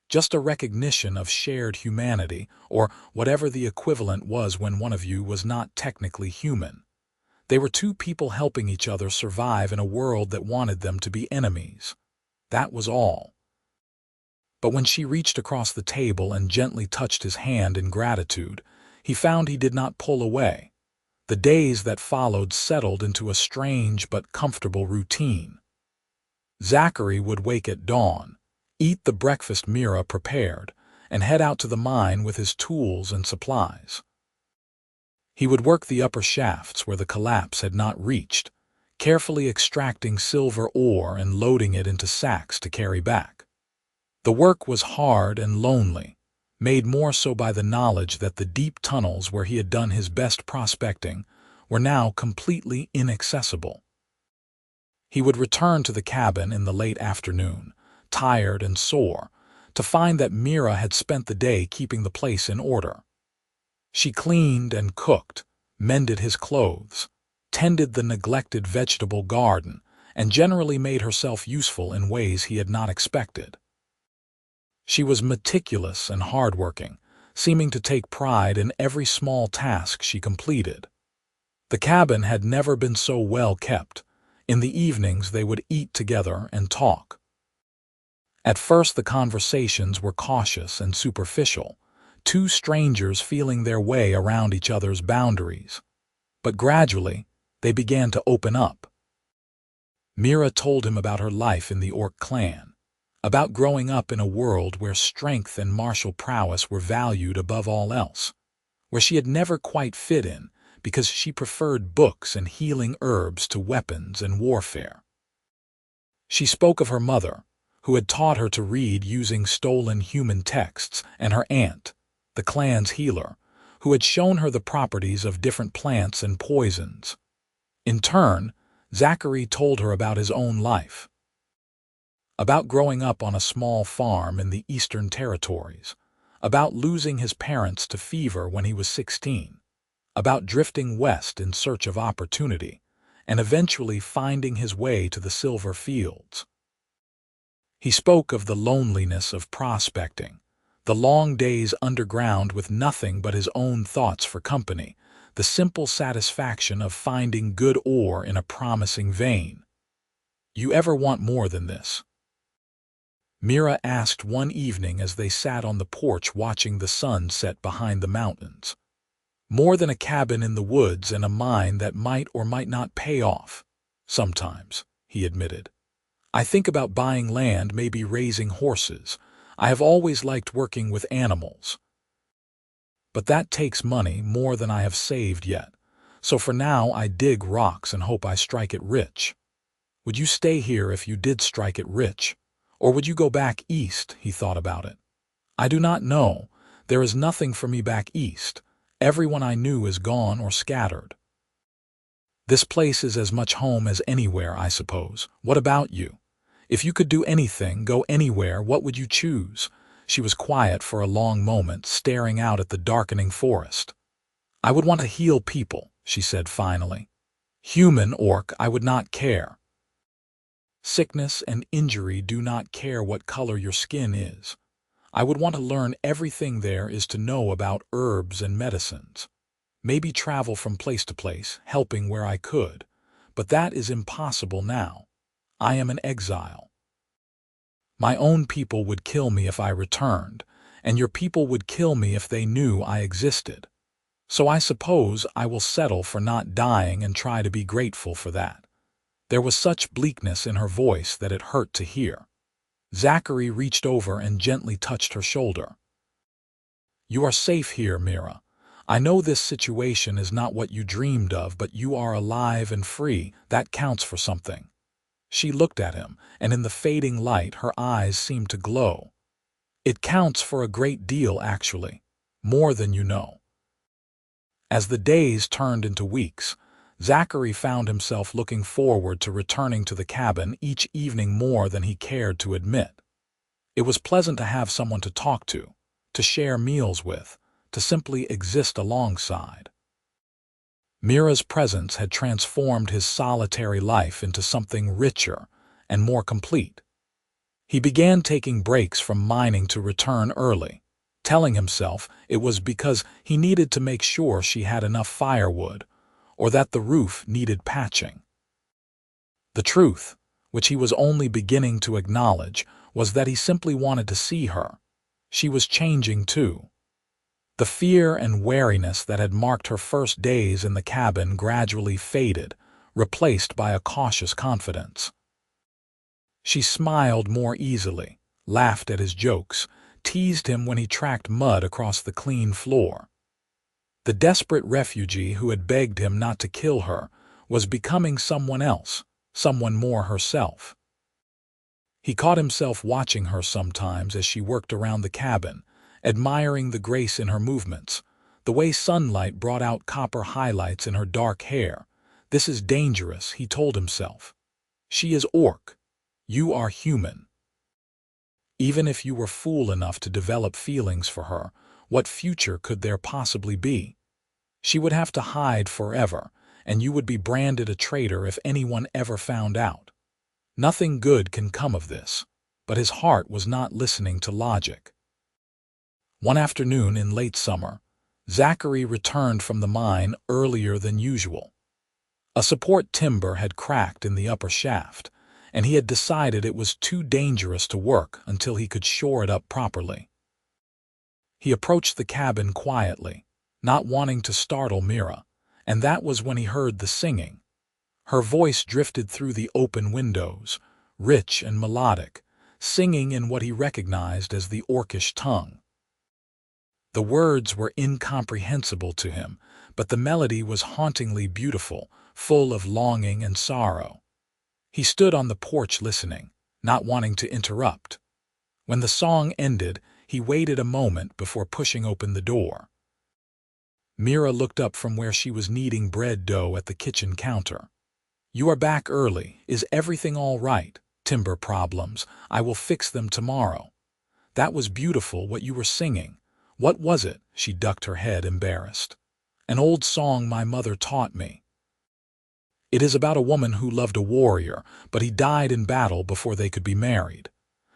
Just a recognition of shared humanity, or whatever the equivalent was when one of you was not technically human. They were two people helping each other survive in a world that wanted them to be enemies. That was all. But when she reached across the table and gently touched his hand in gratitude, he found he did not pull away. The days that followed settled into a strange but comfortable routine. Zachary would wake at dawn, eat the breakfast Mira prepared, and head out to the mine with his tools and supplies. He would work the upper shafts where the collapse had not reached, carefully extracting silver ore and loading it into sacks to carry back. The work was hard and lonely, made more so by the knowledge that the deep tunnels where he had done his best prospecting were now completely inaccessible. He would return to the cabin in the late afternoon, tired and sore, to find that Mira had spent the day keeping the place in order. She cleaned and cooked, mended his clothes, tended the neglected vegetable garden, and generally made herself useful in ways he had not expected. She was meticulous and hardworking, seeming to take pride in every small task she completed. The cabin had never been so well kept. In the evenings they would eat together and talk. At first the conversations were cautious and superficial, two strangers feeling their way around each other's boundaries. But gradually, they began to open up. Mira told him about her life in the orc clan, about growing up in a world where strength and martial prowess were valued above all else, where she had never quite fit in because she preferred books and healing herbs to weapons and warfare. She spoke of her mother, who had taught her to read using stolen human texts, and her aunt, the clan's healer, who had shown her the properties of different plants and poisons. In turn, Zachary told her about his own life, about growing up on a small farm in the Eastern Territories, about losing his parents to fever when he was 16, about drifting west in search of opportunity, and eventually finding his way to the silver fields. He spoke of the loneliness of prospecting, the long days underground with nothing but his own thoughts for company, the simple satisfaction of finding good ore in a promising vein. "You ever want more than this?" Mira asked one evening as they sat on the porch watching the sun set behind the mountains. "More than a cabin in the woods and a mine that might or might not pay off." "Sometimes," he admitted. "I think about buying land, maybe raising horses. I have always liked working with animals. But that takes money, more than I have saved yet. So for now I dig rocks and hope I strike it rich." "Would you stay here if you did strike it rich? Or would you go back east?" He thought about it. "I do not know. There is nothing for me back east. Everyone I knew is gone or scattered. This place is as much home as anywhere, I suppose. What about you? If you could do anything, go anywhere, what would you choose?" She was quiet for a long moment, staring out at the darkening forest. "I would want to heal people," she said finally. "Human, orc, I would not care. Sickness and injury do not care what color your skin is. I would want to learn everything there is to know about herbs and medicines. Maybe travel from place to place, helping where I could. But that is impossible now. I am an exile. My own people would kill me if I returned, and your people would kill me if they knew I existed. So I suppose I will settle for not dying and try to be grateful for that." There was such bleakness in her voice that it hurt to hear. Zachary reached over and gently touched her shoulder. "You are safe here, Mira. I know this situation is not what you dreamed of, but you are alive and free. That counts for something." She looked at him, and in the fading light her eyes seemed to glow. "It counts for a great deal, actually. More than you know." As the days turned into weeks, Zachary found himself looking forward to returning to the cabin each evening more than he cared to admit. It was pleasant to have someone to talk to share meals with, to simply exist alongside. Mira's presence had transformed his solitary life into something richer and more complete. He began taking breaks from mining to return early, telling himself it was because he needed to make sure she had enough firewood, or that the roof needed patching. The truth, which he was only beginning to acknowledge, was that he simply wanted to see her. She was changing too. The fear and wariness that had marked her first days in the cabin gradually faded, replaced by a cautious confidence. She smiled more easily, laughed at his jokes, teased him when he tracked mud across the clean floor. The desperate refugee who had begged him not to kill her was becoming someone else, someone more herself. He caught himself watching her sometimes as she worked around the cabin, admiring the grace in her movements, the way sunlight brought out copper highlights in her dark hair. This is dangerous, he told himself. She is orc. You are human. Even if you were fool enough to develop feelings for her, what future could there possibly be? She would have to hide forever, and you would be branded a traitor if anyone ever found out. Nothing good can come of this, but his heart was not listening to logic. One afternoon in late summer, Zachary returned from the mine earlier than usual. A support timber had cracked in the upper shaft, and he had decided it was too dangerous to work until he could shore it up properly. He approached the cabin quietly, not wanting to startle Mira, and that was when he heard the singing. Her voice drifted through the open windows, rich and melodic, singing in what he recognized as the orcish tongue. The words were incomprehensible to him, but the melody was hauntingly beautiful, full of longing and sorrow. He stood on the porch listening, not wanting to interrupt. When the song ended, he waited a moment before pushing open the door. Mira looked up from where she was kneading bread dough at the kitchen counter. "You are back early. Is everything all right? Timber problems. I will fix them tomorrow." "That was beautiful what you were singing. What was it?" She ducked her head, embarrassed. "An old song my mother taught me. It is about a woman who loved a warrior, but he died in battle before they could be married.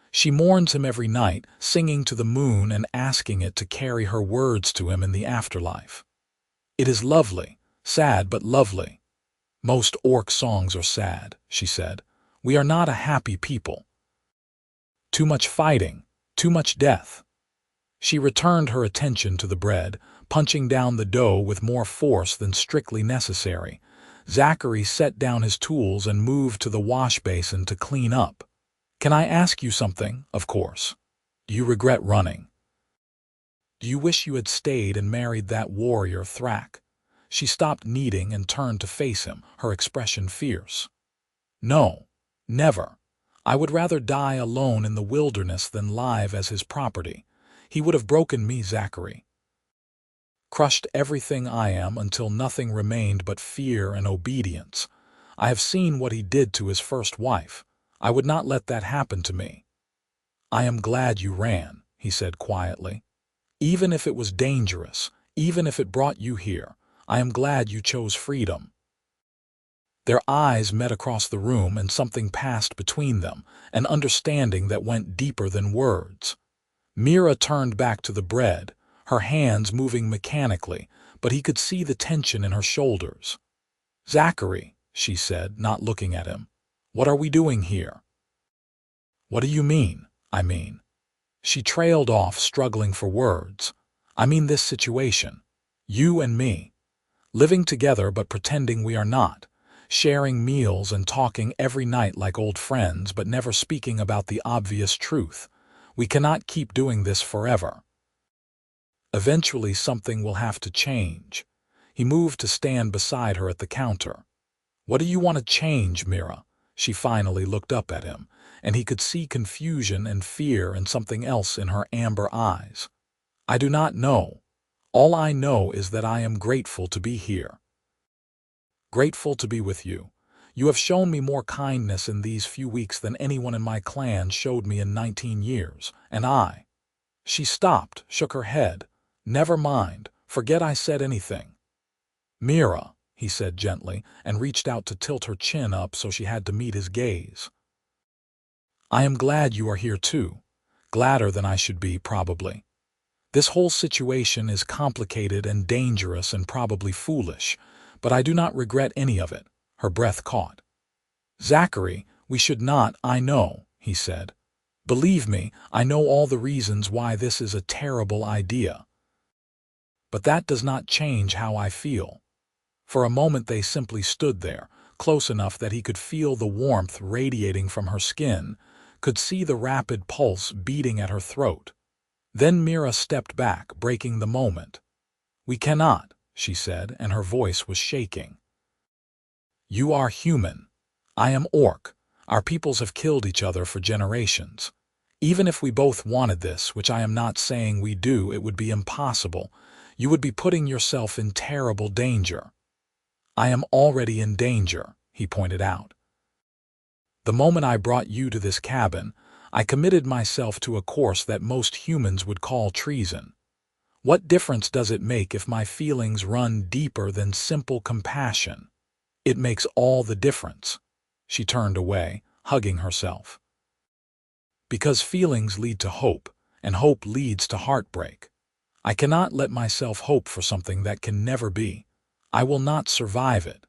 She mourns him every night, singing to the moon and asking it to carry her words to him in the afterlife. It is lovely, sad but lovely." "Most orc songs are sad," she said. "We are not a happy people. Too much fighting, too much death." She returned her attention to the bread, punching down the dough with more force than strictly necessary. Zachary set down his tools and moved to the wash basin to clean up. "Can I ask you something?" "Of course. Do you regret running? Do you wish you had stayed and married that warrior Thrak?" She stopped kneading and turned to face him, her expression fierce. "No, never. I would rather die alone in the wilderness than live as his property. He would have broken me, Zachary. Crushed everything I am until nothing remained but fear and obedience. I have seen what he did to his first wife. I would not let that happen to me." "I am glad you ran," he said quietly. "Even if it was dangerous, even if it brought you here, I am glad you chose freedom." Their eyes met across the room and something passed between them, an understanding that went deeper than words. Mira turned back to the bread, her hands moving mechanically, but he could see the tension in her shoulders. "Zachary," she said, not looking at him, "what are we doing here?" "What do you mean?" "I mean." She trailed off, struggling for words. "I mean this situation. You and me. Living together but pretending we are not. Sharing meals and talking every night like old friends but never speaking about the obvious truth. We cannot keep doing this forever. Eventually something will have to change." He moved to stand beside her at the counter. "What do you want to change, Mira?" She finally looked up at him, and he could see confusion and fear and something else in her amber eyes. "I do not know. All I know is that I am grateful to be here. Grateful to be with you. You have shown me more kindness in these few weeks than anyone in my clan showed me in 19 years, and I—" She stopped, shook her head. "Never mind. Forget I said anything." "Mira," he said gently, and reached out to tilt her chin up so she had to meet his gaze. "I am glad you are here too. Gladder than I should be, probably. This whole situation is complicated and dangerous and probably foolish, but I do not regret any of it." Her breath caught. "Zachary, we should not, I know," he said. Believe me, I know all the reasons why this is a terrible idea. But that does not change how I feel." For a moment they simply stood there, close enough that he could feel the warmth radiating from her skin, could see the rapid pulse beating at her throat. Then Mira stepped back, breaking the moment. "We cannot," she said, and her voice was shaking. "You are human. I am orc. Our peoples have killed each other for generations. Even if we both wanted this, which I am not saying we do, it would be impossible. You would be putting yourself in terrible danger." "I am already in danger," he pointed out. "The moment I brought you to this cabin, I committed myself to a course that most humans would call treason. What difference does it make if my feelings run deeper than simple compassion? It makes all the difference." She turned away, hugging herself. "Because feelings lead to hope, and hope leads to heartbreak. I cannot let myself hope for something that can never be. I will not survive it."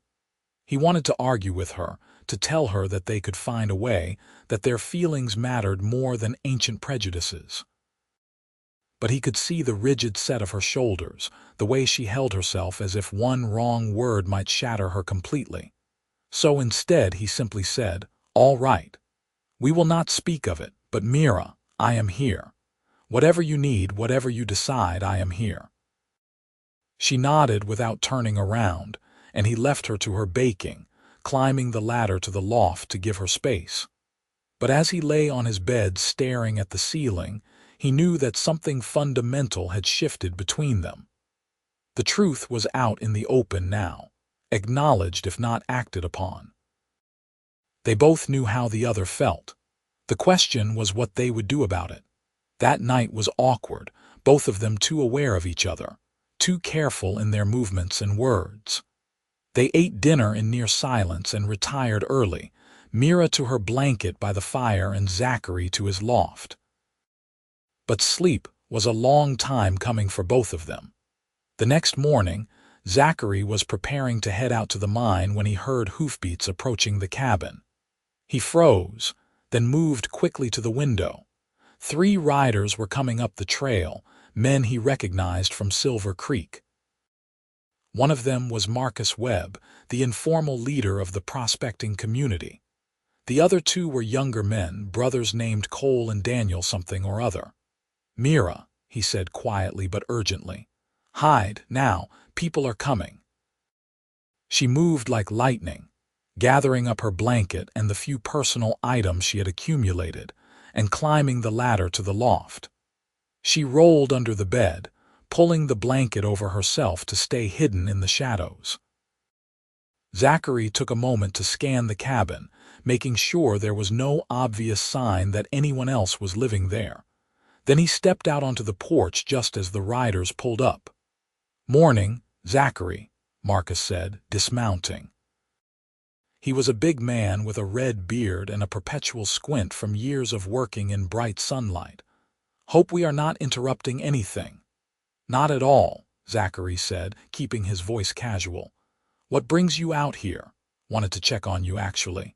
He wanted to argue with her, to tell her that they could find a way, that their feelings mattered more than ancient prejudices. But he could see the rigid set of her shoulders, the way she held herself as if one wrong word might shatter her completely. So instead he simply said, "All right. We will not speak of it, but Mira, I am here. Whatever you need, whatever you decide, I am here." She nodded without turning around, and he left her to her baking, climbing the ladder to the loft to give her space. But as he lay on his bed staring at the ceiling, he knew that something fundamental had shifted between them. The truth was out in the open now, acknowledged if not acted upon. They both knew how the other felt. The question was what they would do about it. That night was awkward, both of them too aware of each other, too careful in their movements and words. They ate dinner in near silence and retired early, Mira to her blanket by the fire and Zachary to his loft. But sleep was a long time coming for both of them. The next morning, Zachary was preparing to head out to the mine when he heard hoofbeats approaching the cabin. He froze, then moved quickly to the window. 3 riders were coming up the trail, men he recognized from Silver Creek. One of them was Marcus Webb, the informal leader of the prospecting community. The other 2 were younger men, brothers named Cole and Daniel something or other. "Mira," he said quietly but urgently. "Hide, now, people are coming." She moved like lightning, gathering up her blanket and the few personal items she had accumulated, and climbing the ladder to the loft. She rolled under the bed, pulling the blanket over herself to stay hidden in the shadows. Zachary took a moment to scan the cabin, making sure there was no obvious sign that anyone else was living there. Then he stepped out onto the porch just as the riders pulled up. "Morning, Zachary," Marcus said, dismounting. He was a big man with a red beard and a perpetual squint from years of working in bright sunlight. "Hope we are not interrupting anything." "Not at all," Zachary said, keeping his voice casual. "What brings you out here? Wanted to check on you, actually.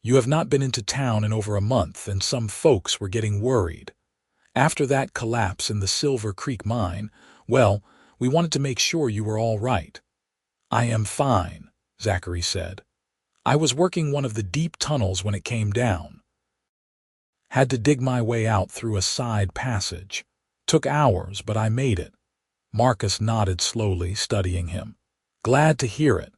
You have not been into town in over a month, and some folks were getting worried. After that collapse in the Silver Creek mine, well, we wanted to make sure you were all right." "I am fine," Zachary said. "I was working one of the deep tunnels when it came down. Had to dig my way out through a side passage. Took hours, but I made it." Marcus nodded slowly, studying him. "Glad to hear it.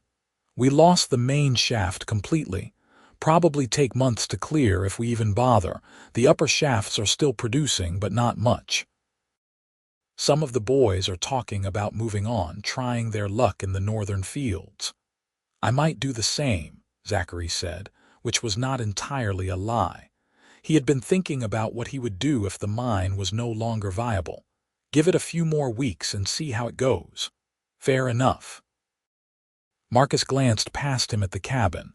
We lost the main shaft completely. Probably take months to clear if we even bother. The upper shafts are still producing, but not much. Some of the boys are talking about moving on, trying their luck in the northern fields." "I might do the same," Zachary said, which was not entirely a lie. He had been thinking about what he would do if the mine was no longer viable. Give it a few more weeks and see how it goes. "Fair enough." Marcus glanced past him at the cabin.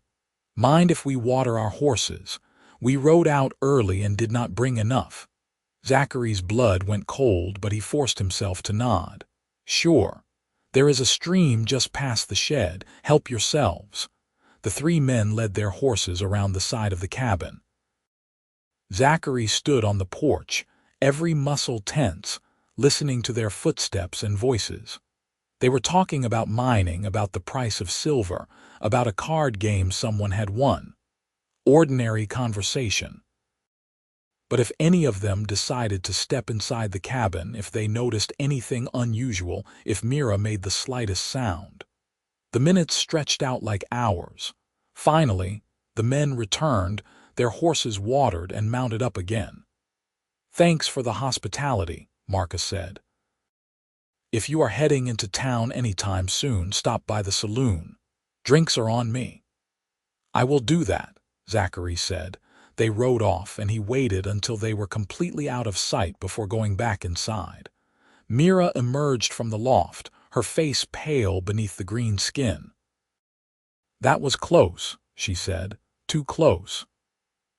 "Mind if we water our horses? We rode out early and did not bring enough." Zachary's blood went cold, but he forced himself to nod. "Sure. There is a stream just past the shed. Help yourselves." The 3 men led their horses around the side of the cabin. Zachary stood on the porch, every muscle tense, listening to their footsteps and voices. They were talking about mining, about the price of silver, about a card game someone had won. Ordinary conversation. But if any of them decided to step inside the cabin, if they noticed anything unusual, if Mira made the slightest sound, the minutes stretched out like hours. Finally, the men returned, their horses watered and mounted up again. "Thanks for the hospitality," Marcus said. "If you are heading into town anytime soon, stop by the saloon. Drinks are on me." "I will do that," Zachary said. They rode off, and he waited until they were completely out of sight before going back inside. Mira emerged from the loft, her face pale beneath the green skin. "That was close," she said. "Too close."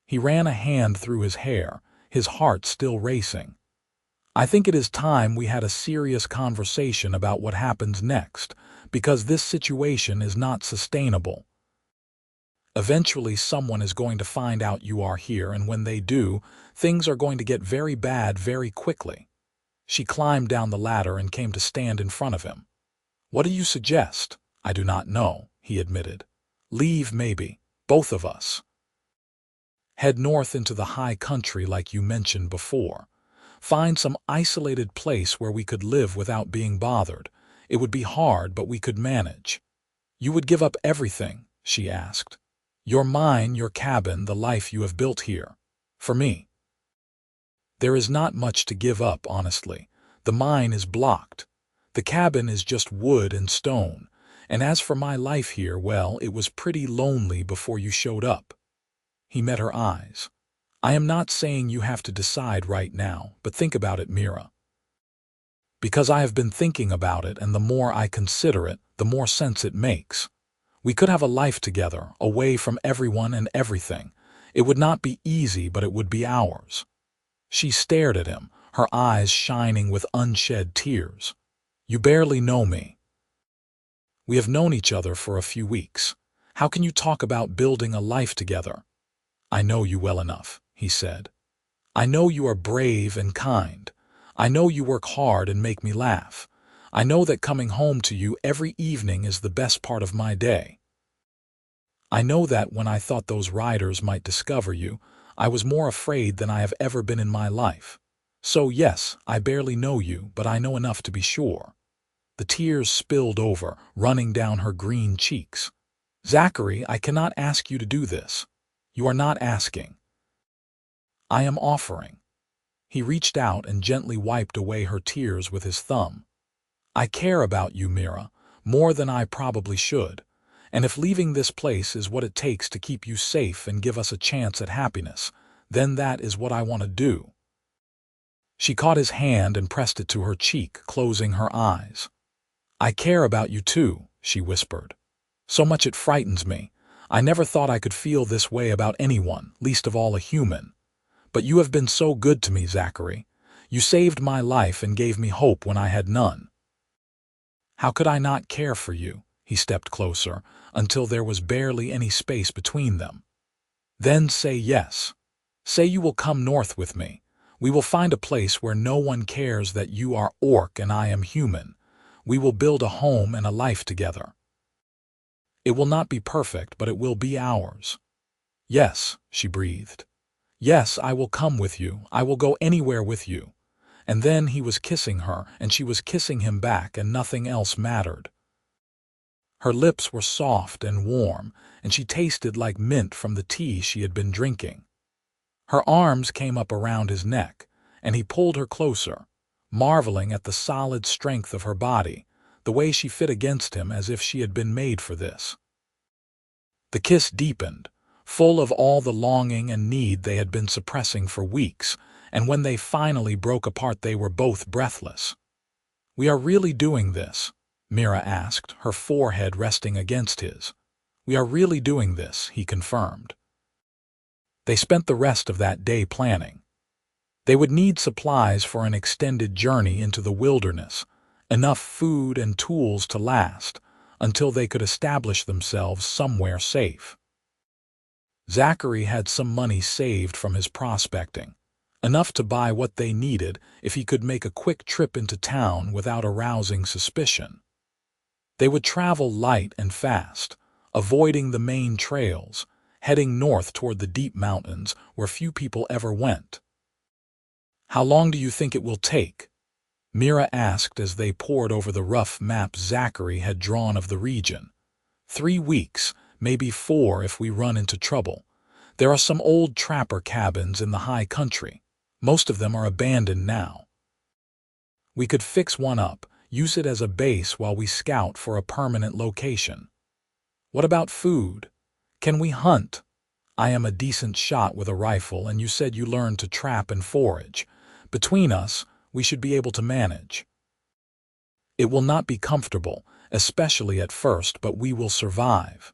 He ran a hand through his hair, his heart still racing. "I think it is time we had a serious conversation about what happens next, because this situation is not sustainable. Eventually someone is going to find out you are here, and when they do, things are going to get very bad very quickly." She climbed down the ladder and came to stand in front of him. "What do you suggest?" "I do not know," he admitted. "Leave, maybe. Both of us. Head north into the high country like you mentioned before. Find some isolated place where we could live without being bothered. It would be hard, but we could manage." "You would give up everything?" she asked. "Your mine, your cabin, the life you have built here. For me?" "There is not much to give up, honestly. The mine is blocked. The cabin is just wood and stone. And as for my life here, well, it was pretty lonely before you showed up." He met her eyes. "I am not saying you have to decide right now, but think about it, Mira. Because I have been thinking about it, and the more I consider it, the more sense it makes. We could have a life together, away from everyone and everything. It would not be easy, but it would be ours." She stared at him, her eyes shining with unshed tears. "You barely know me. We have known each other for a few weeks. How can you talk about building a life together?" "I know you well enough," he said. "I know you are brave and kind. I know you work hard and make me laugh. I know that coming home to you every evening is the best part of my day. I know that when I thought those riders might discover you, I was more afraid than I have ever been in my life. So yes, I barely know you, but I know enough to be sure." The tears spilled over, running down her green cheeks. "Zachary, I cannot ask you to do this. You are not asking. I am offering." He reached out and gently wiped away her tears with his thumb. "I care about you, Mira, more than I probably should. And if leaving this place is what it takes to keep you safe and give us a chance at happiness, then that is what I want to do." She caught his hand and pressed it to her cheek, closing her eyes. "I care about you too," she whispered. "So much it frightens me. I never thought I could feel this way about anyone, least of all a human. But you have been so good to me, Zachary. You saved my life and gave me hope when I had none. How could I not care for you?" He stepped closer, until there was barely any space between them. "Then say yes. Say you will come north with me. We will find a place where no one cares that you are orc and I am human. We will build a home and a life together. It will not be perfect, but it will be ours." "Yes," she breathed. "Yes, I will come with you. I will go anywhere with you." And then he was kissing her, and she was kissing him back, and nothing else mattered. Her lips were soft and warm, and she tasted like mint from the tea she had been drinking. Her arms came up around his neck, and he pulled her closer, marveling at the solid strength of her body, the way she fit against him as if she had been made for this. The kiss deepened, full of all the longing and need they had been suppressing for weeks, and when they finally broke apart they were both breathless. "We are really doing this?" Mira asked, her forehead resting against his. "We are really doing this," he confirmed. They spent the rest of that day planning. They would need supplies for an extended journey into the wilderness, enough food and tools to last, until they could establish themselves somewhere safe. Zachary had some money saved from his prospecting, enough to buy what they needed if he could make a quick trip into town without arousing suspicion. They would travel light and fast, avoiding the main trails, heading north toward the deep mountains where few people ever went. "How long do you think it will take?" Mira asked as they pored over the rough map Zachary had drawn of the region. "3 weeks, maybe 4 if we run into trouble. There are some old trapper cabins in the high country. Most of them are abandoned now. We could fix one up, use it as a base while we scout for a permanent location." "What about food? Can we hunt? I am a decent shot with a rifle, and you said you learned to trap and forage. Between us, we should be able to manage." "It will not be comfortable, especially at first, but we will survive."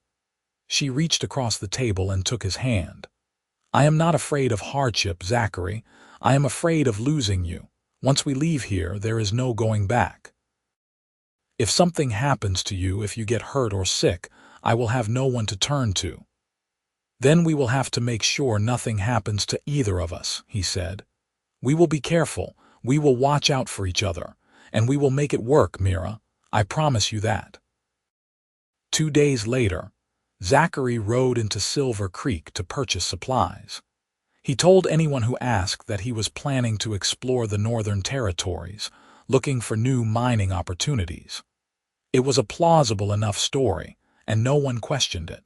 She reached across the table and took his hand. "I am not afraid of hardship, Zachary. I am afraid of losing you. Once we leave here, there is no going back. If something happens to you, if you get hurt or sick, I will have no one to turn to." "Then we will have to make sure nothing happens to either of us," he said. "We will be careful, we will watch out for each other, and we will make it work, Mira. I promise you that." 2 days later, Zachary rode into Silver Creek to purchase supplies. He told anyone who asked that he was planning to explore the Northern Territories, looking for new mining opportunities. It was a plausible enough story, and no one questioned it.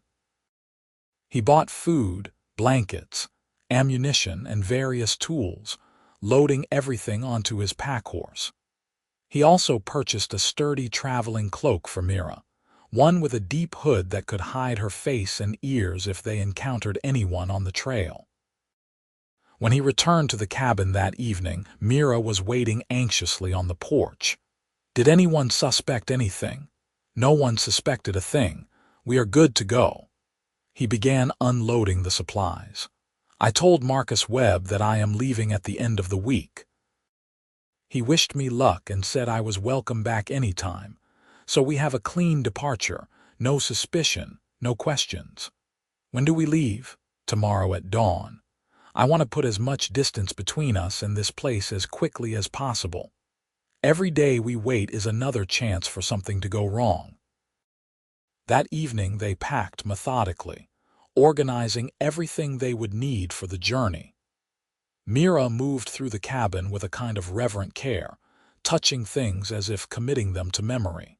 He bought food, blankets, ammunition, and various tools, loading everything onto his pack horse. He also purchased a sturdy traveling cloak for Mira, one with a deep hood that could hide her face and ears if they encountered anyone on the trail. When he returned to the cabin that evening, Mira was waiting anxiously on the porch. "Did anyone suspect anything?" "No one suspected a thing. We are good to go." He began unloading the supplies. "I told Marcus Webb that I am leaving at the end of the week. He wished me luck and said I was welcome back any time. So we have a clean departure, no suspicion, no questions." "When do we leave?" "Tomorrow at dawn. I want to put as much distance between us and this place as quickly as possible. Every day we wait is another chance for something to go wrong." That evening they packed methodically, organizing everything they would need for the journey. Mira moved through the cabin with a kind of reverent care, touching things as if committing them to memory.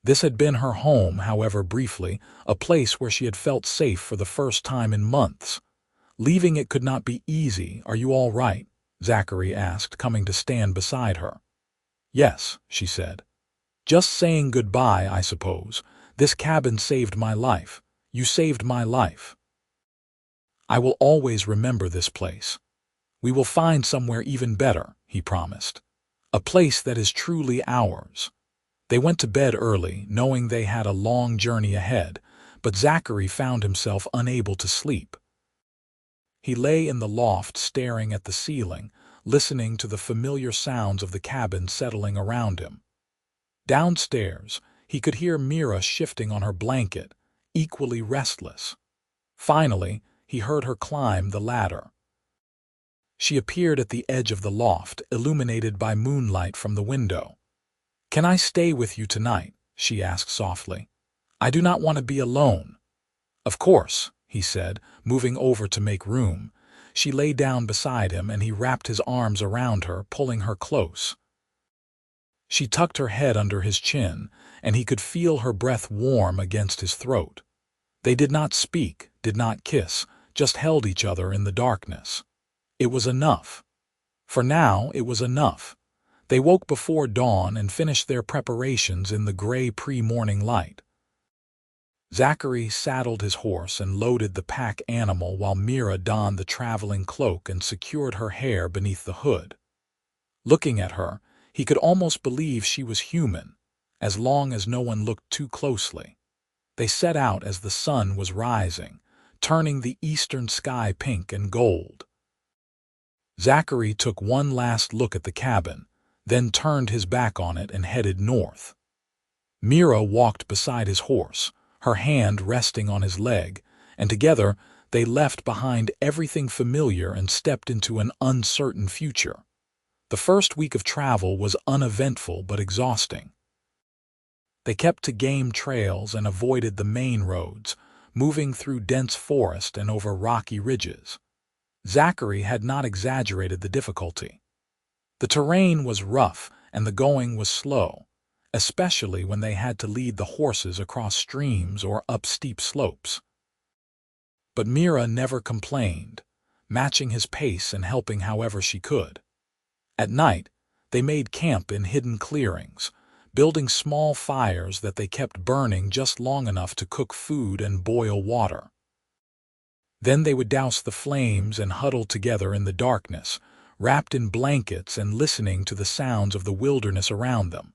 This had been her home, however briefly, a place where she had felt safe for the first time in months. Leaving it could not be easy. "Are you all right?" Zachary asked, coming to stand beside her. "Yes," she said. "Just saying goodbye, I suppose. This cabin saved my life. You saved my life. I will always remember this place. We will find somewhere even better," he promised. "A place that is truly ours." They went to bed early, knowing they had a long journey ahead, but Zachary found himself unable to sleep. He lay in the loft staring at the ceiling, listening to the familiar sounds of the cabin settling around him. Downstairs, he could hear Mira shifting on her blanket, equally restless. Finally, he heard her climb the ladder. She appeared at the edge of the loft, illuminated by moonlight from the window. "Can I stay with you tonight?" she asked softly. "I do not want to be alone." "Of course," he said, moving over to make room. She lay down beside him and he wrapped his arms around her, pulling her close. She tucked her head under his chin, and he could feel her breath warm against his throat. They did not speak, did not kiss, just held each other in the darkness. It was enough. For now, it was enough. They woke before dawn and finished their preparations in the gray pre-morning light. Zachary saddled his horse and loaded the pack animal while Mira donned the traveling cloak and secured her hair beneath the hood. Looking at her, he could almost believe she was human, as long as no one looked too closely. They set out as the sun was rising, turning the eastern sky pink and gold. Zachary took one last look at the cabin, then turned his back on it and headed north. Mira walked beside his horse, her hand resting on his leg, and together they left behind everything familiar and stepped into an uncertain future. The first week of travel was uneventful but exhausting. They kept to game trails and avoided the main roads, moving through dense forest and over rocky ridges. Zachary had not exaggerated the difficulty. The terrain was rough and the going was slow, especially when they had to lead the horses across streams or up steep slopes. But Mira never complained, matching his pace and helping however she could. At night, they made camp in hidden clearings, building small fires that they kept burning just long enough to cook food and boil water. Then they would douse the flames and huddle together in the darkness, wrapped in blankets and listening to the sounds of the wilderness around them.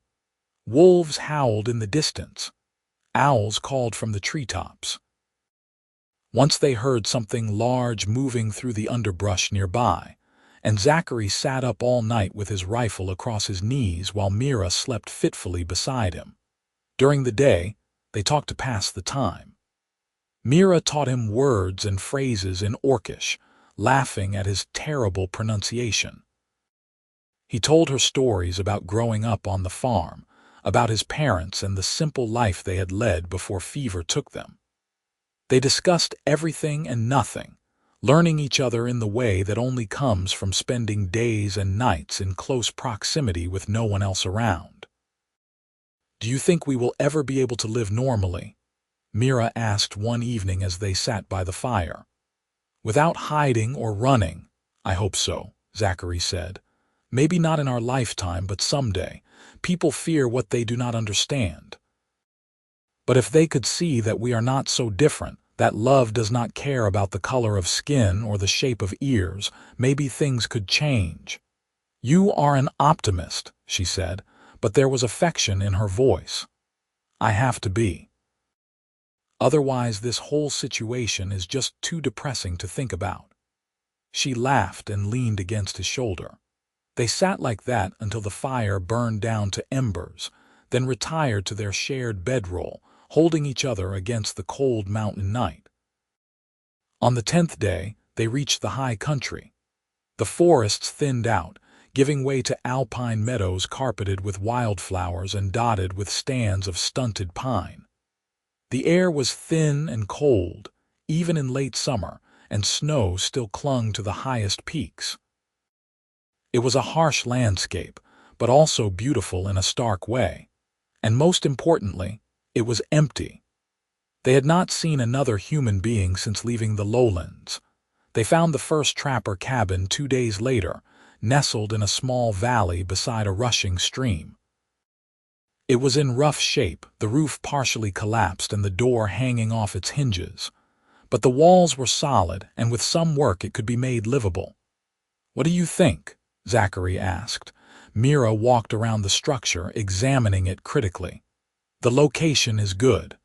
Wolves howled in the distance. Owls called from the treetops. Once they heard something large moving through the underbrush nearby, and Zachary sat up all night with his rifle across his knees while Mira slept fitfully beside him. During the day, they talked to pass the time. Mira taught him words and phrases in Orcish, laughing at his terrible pronunciation. He told her stories about growing up on the farm, about his parents and the simple life they had led before fever took them. They discussed everything and nothing, learning each other in the way that only comes from spending days and nights in close proximity with no one else around. "Do you think we will ever be able to live normally?" Mira asked one evening as they sat by the fire. "Without hiding or running, I hope so," Zachary said. "Maybe not in our lifetime, but someday. People fear what they do not understand. But if they could see that we are not so different, that love does not care about the color of skin or the shape of ears, maybe things could change." "You are an optimist," she said, but there was affection in her voice. "I have to be. Otherwise, this whole situation is just too depressing to think about." She laughed and leaned against his shoulder. They sat like that until the fire burned down to embers, then retired to their shared bedroll, holding each other against the cold mountain night. On the 10th day, they reached the high country. The forests thinned out, giving way to alpine meadows carpeted with wildflowers and dotted with stands of stunted pine. The air was thin and cold, even in late summer, and snow still clung to the highest peaks. It was a harsh landscape, but also beautiful in a stark way. And most importantly, it was empty. They had not seen another human being since leaving the lowlands. They found the first trapper cabin 2 days later, nestled in a small valley beside a rushing stream. It was in rough shape, the roof partially collapsed and the door hanging off its hinges. But the walls were solid, and with some work it could be made livable. "What do you think?" Zachary asked. Mira walked around the structure, examining it critically. "The location is good.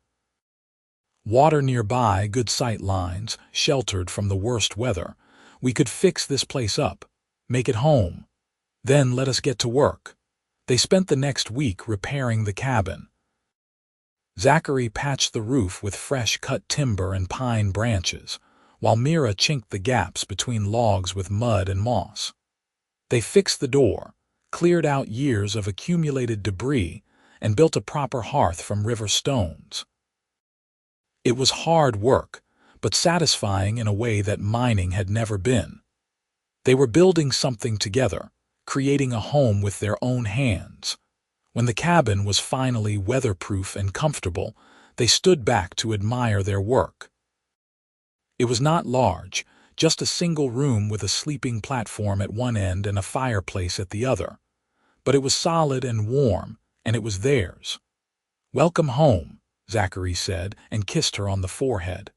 Water nearby, good sight lines, sheltered from the worst weather. We could fix this place up, make it home. Then let us get to work." They spent the next week repairing the cabin. Zachary patched the roof with fresh cut timber and pine branches, while Mira chinked the gaps between logs with mud and moss. They fixed the door, cleared out years of accumulated debris, and built a proper hearth from river stones. It was hard work, but satisfying in a way that mining had never been. They were building something together, creating a home with their own hands. When the cabin was finally weatherproof and comfortable, they stood back to admire their work. It was not large, just a single room with a sleeping platform at one end and a fireplace at the other. But it was solid and warm, and it was theirs. "Welcome home," Zachary said, and kissed her on the forehead.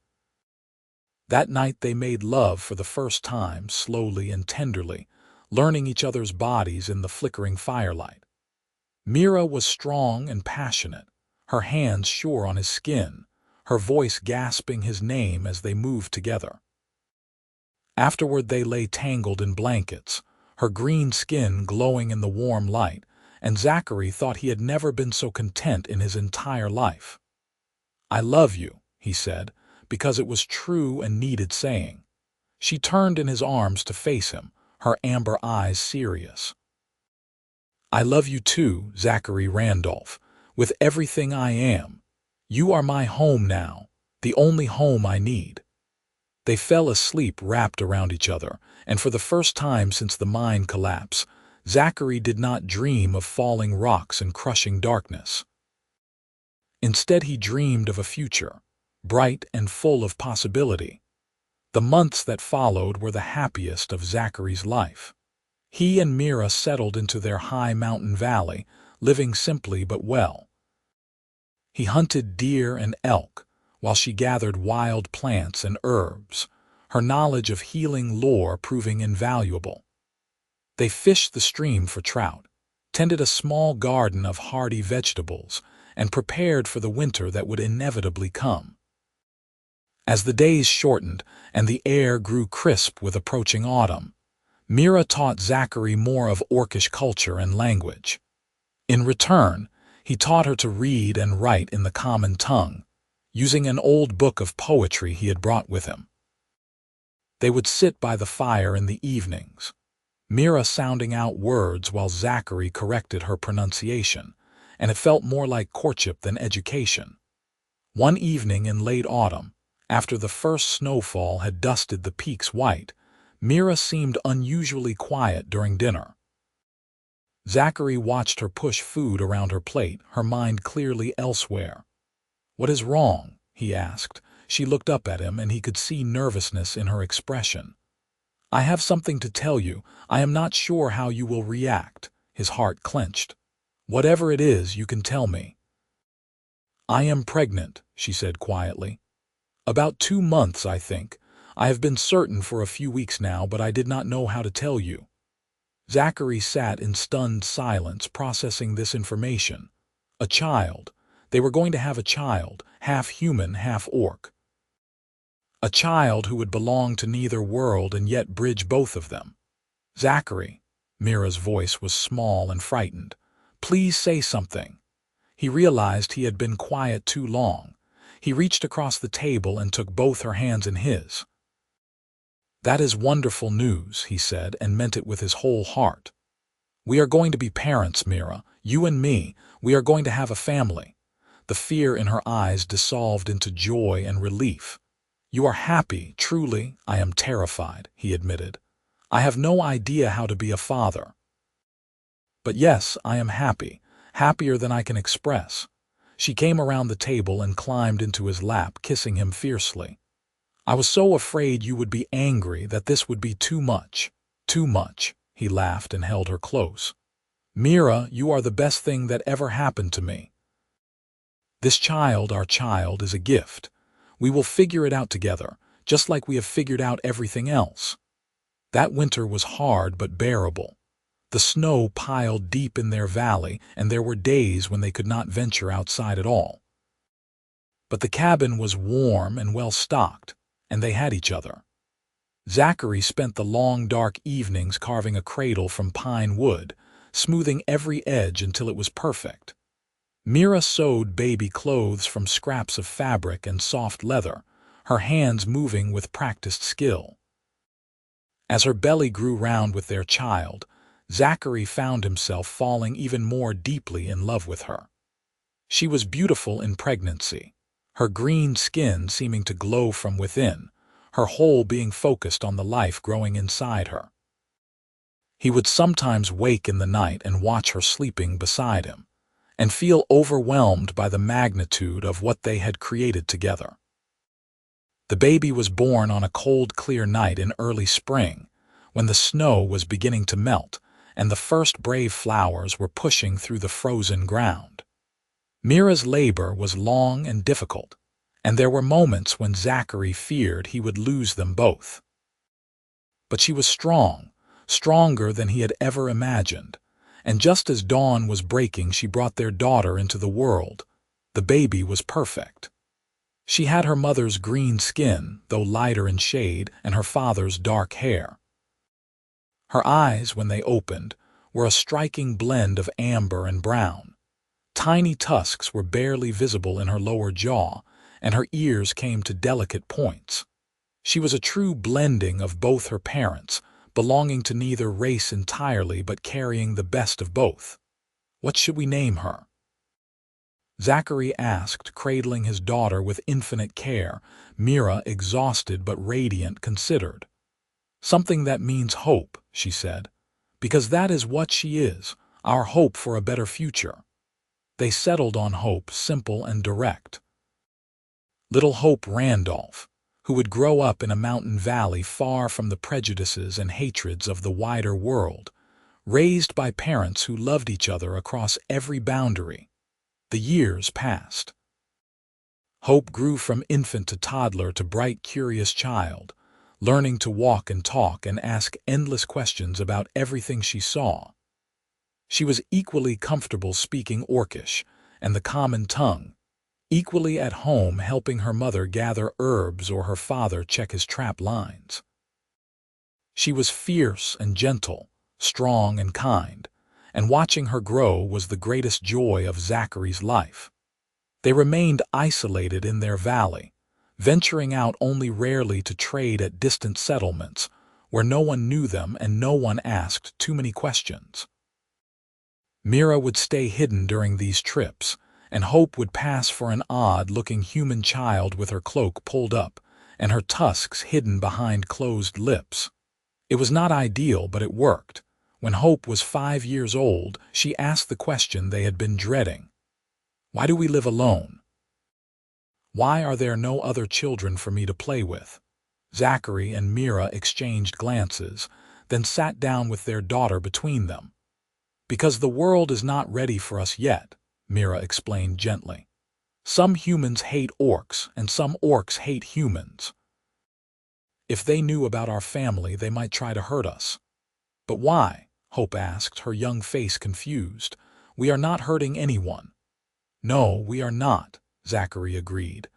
That night they made love for the first time, slowly and tenderly, learning each other's bodies in the flickering firelight. Mira was strong and passionate, her hands sure on his skin, her voice gasping his name as they moved together. Afterward they lay tangled in blankets, her green skin glowing in the warm light, and Zachary thought he had never been so content in his entire life. "I love you," he said, because it was true and needed saying. She turned in his arms to face him, her amber eyes serious. "I love you too, Zachary Randolph, with everything I am. You are my home now, the only home I need." They fell asleep wrapped around each other, and for the first time since the mine collapse, Zachary did not dream of falling rocks and crushing darkness. Instead, he dreamed of a future, bright and full of possibility. The months that followed were the happiest of Zachary's life. He and Mira settled into their high mountain valley, living simply but well. He hunted deer and elk, while she gathered wild plants and herbs, her knowledge of healing lore proving invaluable. They fished the stream for trout, tended a small garden of hardy vegetables, and prepared for the winter that would inevitably come. As the days shortened and the air grew crisp with approaching autumn, Mira taught Zachary more of orcish culture and language. In return, he taught her to read and write in the common tongue, using an old book of poetry he had brought with him. They would sit by the fire in the evenings, Mira sounding out words while Zachary corrected her pronunciation, and it felt more like courtship than education. One evening in late autumn, after the first snowfall had dusted the peaks white, Mira seemed unusually quiet during dinner. Zachary watched her push food around her plate, her mind clearly elsewhere. "What is wrong?" he asked. She looked up at him, and he could see nervousness in her expression. "I have something to tell you. I am not sure how you will react." His heart clenched. "Whatever it is, you can tell me." "I am pregnant," she said quietly. "About 2 months, I think. I have been certain for a few weeks now, but I did not know how to tell you." Zachary sat in stunned silence, processing this information. A child. They were going to have a child, half human, half orc. A child who would belong to neither world and yet bridge both of them. "Zachary," Mira's voice was small and frightened. "Please say something." He realized he had been quiet too long. He reached across the table and took both her hands in his. "That is wonderful news," he said, and meant it with his whole heart. "We are going to be parents, Mira. You and me. We are going to have a family." The fear in her eyes dissolved into joy and relief. "You are happy, truly." "I am terrified," he admitted. "I have no idea how to be a father. But yes, I am happy, happier than I can express." She came around the table and climbed into his lap, kissing him fiercely. "I was so afraid you would be angry, that this would be too much." "Too much," he laughed and held her close. "Mira, you are the best thing that ever happened to me. This child, our child, is a gift. We will figure it out together, just like we have figured out everything else." That winter was hard but bearable. The snow piled deep in their valley, and there were days when they could not venture outside at all. But the cabin was warm and well stocked, and they had each other. Zachary spent the long dark evenings carving a cradle from pine wood, smoothing every edge until it was perfect. Mira sewed baby clothes from scraps of fabric and soft leather, her hands moving with practiced skill. As her belly grew round with their child, Zachary found himself falling even more deeply in love with her. She was beautiful in pregnancy, her green skin seeming to glow from within, her whole being focused on the life growing inside her. He would sometimes wake in the night and watch her sleeping beside him, and feel overwhelmed by the magnitude of what they had created together. The baby was born on a cold, clear night in early spring, when the snow was beginning to melt, and the first brave flowers were pushing through the frozen ground. Mira's labor was long and difficult, and there were moments when Zachary feared he would lose them both. But she was strong, stronger than he had ever imagined, and just as dawn was breaking, she brought their daughter into the world. The baby was perfect. She had her mother's green skin, though lighter in shade, and her father's dark hair. Her eyes, when they opened, were a striking blend of amber and brown. Tiny tusks were barely visible in her lower jaw, and her ears came to delicate points. She was a true blending of both her parents, belonging to neither race entirely but carrying the best of both. "What should we name her?" Zachary asked, cradling his daughter with infinite care. Mira, exhausted but radiant, considered. "Something that means hope," she said, "because that is what she is, our hope for a better future." They settled on Hope, simple and direct. Little Hope Randolph, who would grow up in a mountain valley far from the prejudices and hatreds of the wider world, raised by parents who loved each other across every boundary. The years passed. Hope grew from infant to toddler to bright, curious child, learning to walk and talk and ask endless questions about everything she saw. She was equally comfortable speaking Orcish and the common tongue, equally at home helping her mother gather herbs or her father check his trap lines. She was fierce and gentle, strong and kind, and watching her grow was the greatest joy of Zachary's life. They remained isolated in their valley, venturing out only rarely to trade at distant settlements, where no one knew them and no one asked too many questions. Mira would stay hidden during these trips, and Hope would pass for an odd-looking human child with her cloak pulled up and her tusks hidden behind closed lips. It was not ideal, but it worked. When Hope was 5 years old, she asked the question they had been dreading. "Why do we live alone? Why are there no other children for me to play with?" Zachary and Mira exchanged glances, then sat down with their daughter between them. "Because the world is not ready for us yet," Mira explained gently. "Some humans hate orcs, and some orcs hate humans. If they knew about our family, they might try to hurt us." "But why?" Hope asked, her young face confused. "We are not hurting anyone." "No, we are not," Zachary agreed.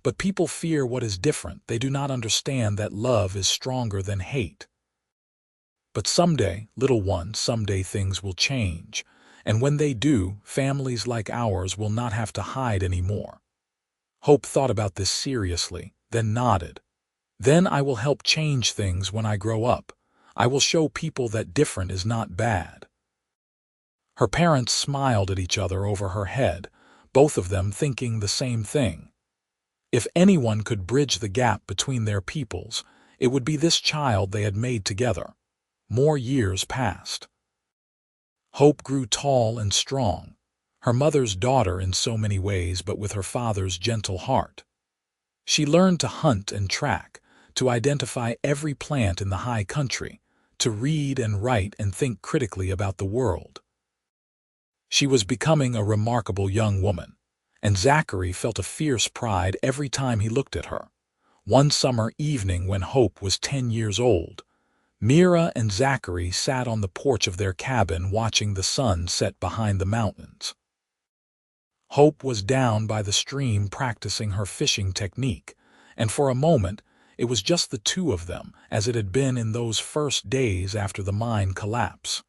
"But people fear what is different. They do not understand that love is stronger than hate. But someday, little one, someday things will change. And when they do, families like ours will not have to hide anymore." Hope thought about this seriously, then nodded. "Then I will help change things when I grow up. I will show people that different is not bad." Her parents smiled at each other over her head, both of them thinking the same thing. If anyone could bridge the gap between their peoples, it would be this child they had made together. More years passed. Hope grew tall and strong, her mother's daughter in so many ways but with her father's gentle heart. She learned to hunt and track, to identify every plant in the high country, to read and write and think critically about the world. She was becoming a remarkable young woman, and Zachary felt a fierce pride every time he looked at her. One summer evening when Hope was 10 years old, Mira and Zachary sat on the porch of their cabin watching the sun set behind the mountains. Hope was down by the stream practicing her fishing technique, and for a moment it was just the two of them, as it had been in those first days after the mine collapse.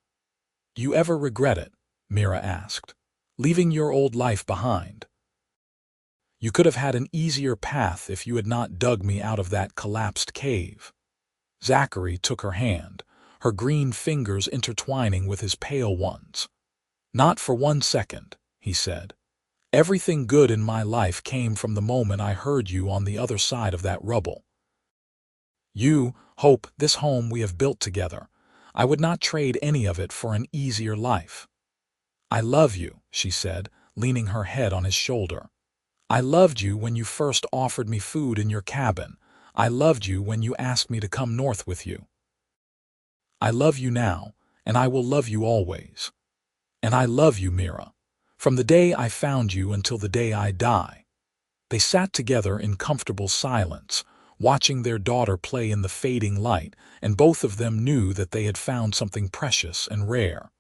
"Do you ever regret it?" Mira asked. "Leaving your old life behind? You could have had an easier path if you had not dug me out of that collapsed cave." Zachary took her hand, her green fingers intertwining with his pale ones. "Not for 1 second," he said. "Everything good in my life came from the moment I heard you on the other side of that rubble. You, Hope, this home we have built together, I would not trade any of it for an easier life." "I love you," she said, leaning her head on his shoulder. "I loved you when you first offered me food in your cabin. I loved you when you asked me to come north with you. I love you now, and I will love you always. And I love you, Mira, from the day I found you until the day I die." They sat together in comfortable silence, watching their daughter play in the fading light, and both of them knew that they had found something precious and rare.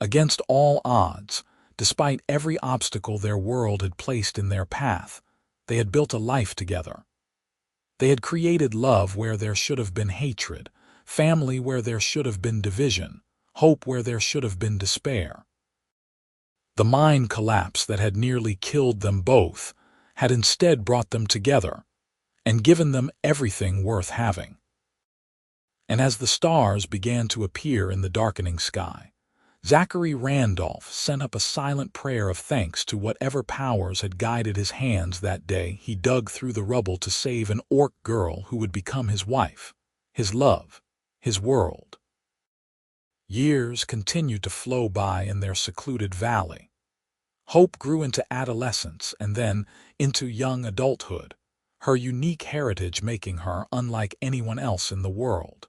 Against all odds, despite every obstacle their world had placed in their path, they had built a life together. They had created love where there should have been hatred, family where there should have been division, hope where there should have been despair. The mine collapse that had nearly killed them both had instead brought them together and given them everything worth having. And as the stars began to appear in the darkening sky, Zachary Randolph sent up a silent prayer of thanks to whatever powers had guided his hands that day he dug through the rubble to save an orc girl who would become his wife, his love, his world. Years continued to flow by in their secluded valley. Hope grew into adolescence and then into young adulthood, her unique heritage making her unlike anyone else in the world.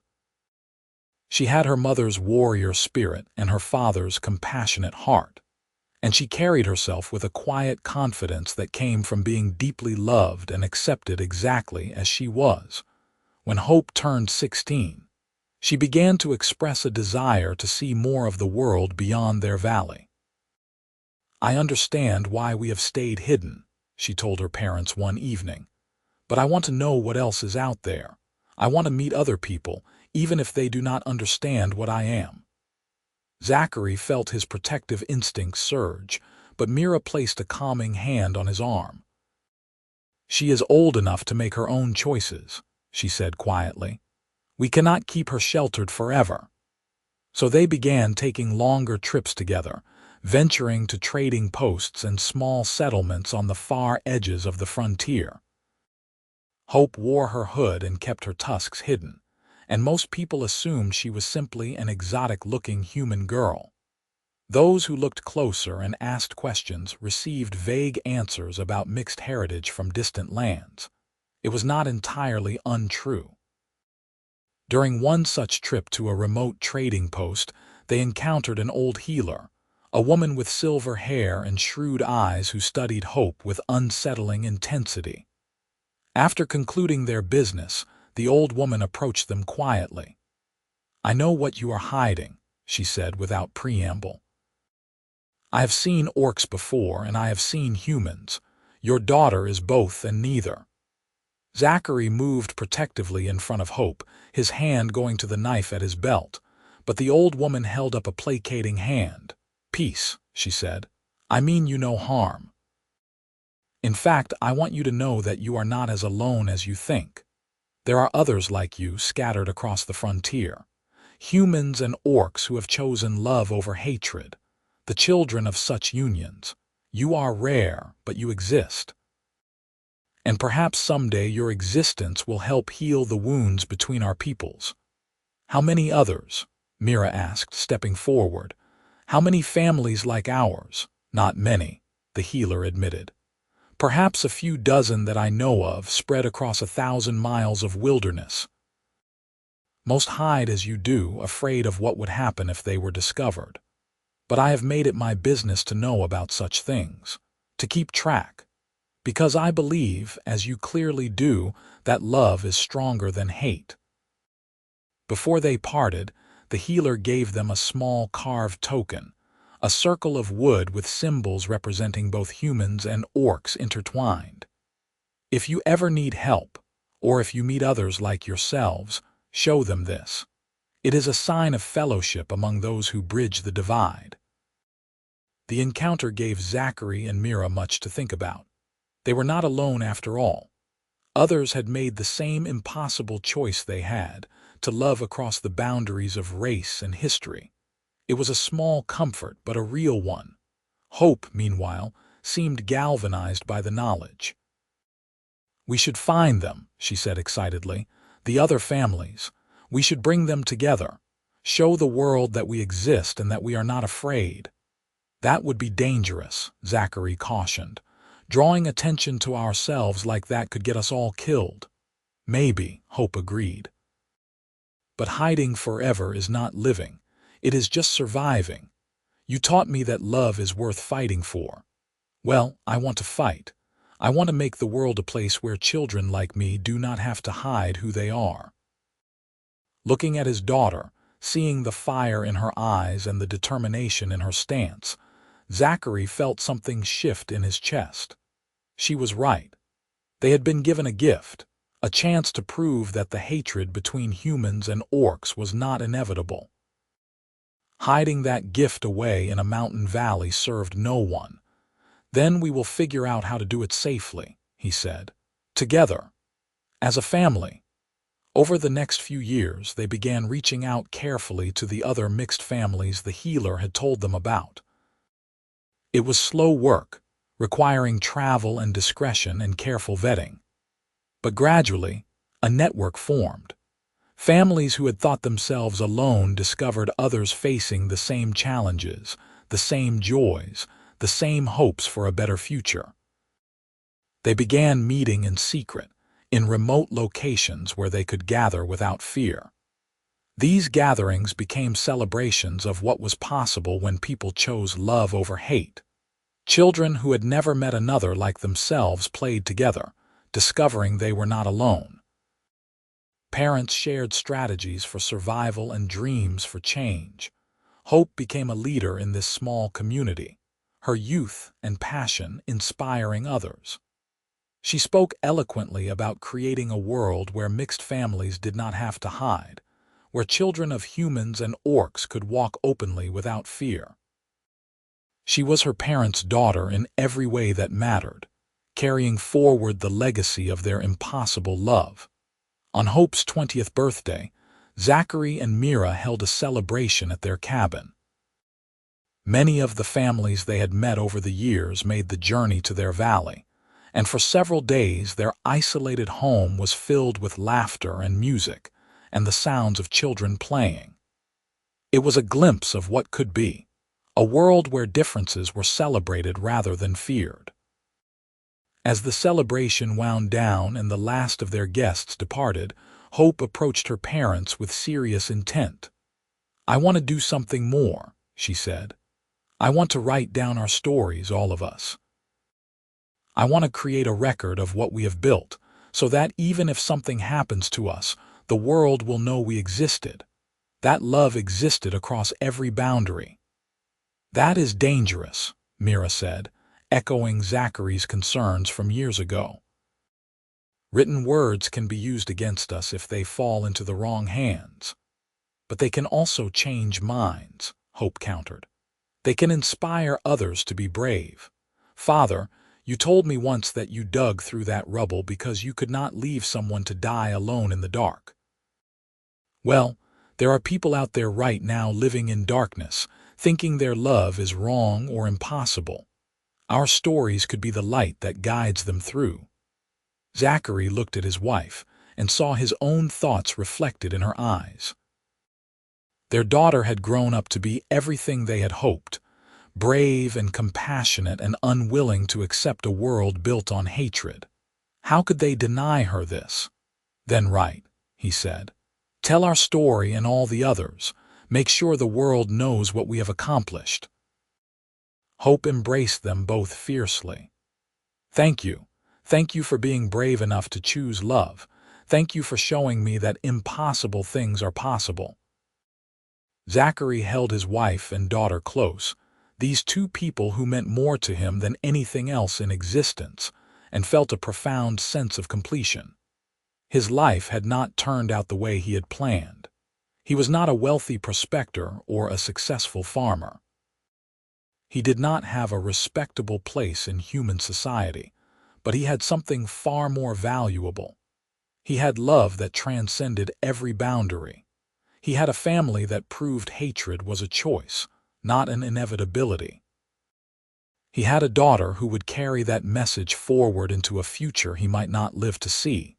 She had her mother's warrior spirit and her father's compassionate heart, and she carried herself with a quiet confidence that came from being deeply loved and accepted exactly as she was. When Hope turned 16, she began to express a desire to see more of the world beyond their valley. "I understand why we have stayed hidden," she told her parents one evening, "but I want to know what else is out there. I want to meet other people, even if they do not understand what I am." Zachary felt his protective instincts surge, but Mira placed a calming hand on his arm. "She is old enough to make her own choices," she said quietly. "We cannot keep her sheltered forever." So they began taking longer trips together, venturing to trading posts and small settlements on the far edges of the frontier. Hope wore her hood and kept her tusks hidden, and most people assumed she was simply an exotic-looking human girl. Those who looked closer and asked questions received vague answers about mixed heritage from distant lands. It was not entirely untrue. During one such trip to a remote trading post, they encountered an old healer, a woman with silver hair and shrewd eyes who studied Hope with unsettling intensity. After concluding their business, the old woman approached them quietly. "I know what you are hiding," she said without preamble. "I have seen orcs before, and I have seen humans. Your daughter is both and neither." Zachary moved protectively in front of Hope, his hand going to the knife at his belt, but the old woman held up a placating hand. "Peace," she said. "I mean you no harm. In fact, I want you to know that you are not as alone as you think. There are others like you scattered across the frontier, humans and orcs who have chosen love over hatred, the children of such unions. You are rare, but you exist. And perhaps someday your existence will help heal the wounds between our peoples." "How many others?" Mira asked, stepping forward. "How many families like ours?" "Not many," the healer admitted. "Perhaps a few dozen that I know of, spread across 1,000 miles of wilderness. Most hide as you do, afraid of what would happen if they were discovered. But I have made it my business to know about such things, to keep track, because I believe, as you clearly do, that love is stronger than hate." Before they parted, the healer gave them a small carved token, a circle of wood with symbols representing both humans and orcs intertwined. "If you ever need help, or if you meet others like yourselves, show them this. It is a sign of fellowship among those who bridge the divide." The encounter gave Zachary and Mira much to think about. They were not alone after all. Others had made the same impossible choice they had, to love across the boundaries of race and history. It was a small comfort, but a real one. Hope, meanwhile, seemed galvanized by the knowledge. "We should find them," she said excitedly. "The other families. We should bring them together. Show the world that we exist and that we are not afraid." "That would be dangerous," Zachary cautioned. "Drawing attention to ourselves like that could get us all killed." "Maybe," Hope agreed. "But hiding forever is not living. It is just surviving. You taught me that love is worth fighting for. Well, I want to fight. I want to make the world a place where children like me do not have to hide who they are." Looking at his daughter, seeing the fire in her eyes and the determination in her stance, Zachary felt something shift in his chest. She was right. They had been given a gift, a chance to prove that the hatred between humans and orcs was not inevitable. Hiding that gift away in a mountain valley served no one. "Then we will figure out how to do it safely," he said. Together, as a family. Over the next few years, they began reaching out carefully to the other mixed families the healer had told them about. It was slow work, requiring travel and discretion and careful vetting. But gradually, a network formed. Families who had thought themselves alone discovered others facing the same challenges, the same joys, the same hopes for a better future. They began meeting in secret, in remote locations where they could gather without fear. These gatherings became celebrations of what was possible when people chose love over hate. Children who had never met another like themselves played together, discovering they were not alone. Parents shared strategies for survival and dreams for change. Hope became a leader in this small community, her youth and passion inspiring others. She spoke eloquently about creating a world where mixed families did not have to hide, where children of humans and orcs could walk openly without fear. She was her parents' daughter in every way that mattered, carrying forward the legacy of their impossible love. On Hope's 20th birthday, Zachary and Mira held a celebration at their cabin. Many of the families they had met over the years made the journey to their valley, and for several days their isolated home was filled with laughter and music and the sounds of children playing. It was a glimpse of what could be, a world where differences were celebrated rather than feared. As the celebration wound down and the last of their guests departed, Hope approached her parents with serious intent. "I want to do something more," she said. "I want to write down our stories, all of us. I want to create a record of what we have built, so that even if something happens to us, the world will know we existed. That love existed across every boundary." "That is dangerous," Mira said, echoing Zachary's concerns from years ago. "Written words can be used against us if they fall into the wrong hands. But they can also change minds," Hope countered. "They can inspire others to be brave. Father, you told me once that you dug through that rubble because you could not leave someone to die alone in the dark. Well, there are people out there right now living in darkness, thinking their love is wrong or impossible. Our stories could be the light that guides them through." Zachary looked at his wife and saw his own thoughts reflected in her eyes. Their daughter had grown up to be everything they had hoped, brave and compassionate and unwilling to accept a world built on hatred. How could they deny her this? "Then write," he said. "Tell our story and all the others. Make sure the world knows what we have accomplished." Hope embraced them both fiercely. "Thank you. Thank you for being brave enough to choose love. Thank you for showing me that impossible things are possible." Zachary held his wife and daughter close, these two people who meant more to him than anything else in existence, and felt a profound sense of completion. His life had not turned out the way he had planned. He was not a wealthy prospector or a successful farmer. He did not have a respectable place in human society, but he had something far more valuable. He had love that transcended every boundary. He had a family that proved hatred was a choice, not an inevitability. He had a daughter who would carry that message forward into a future he might not live to see.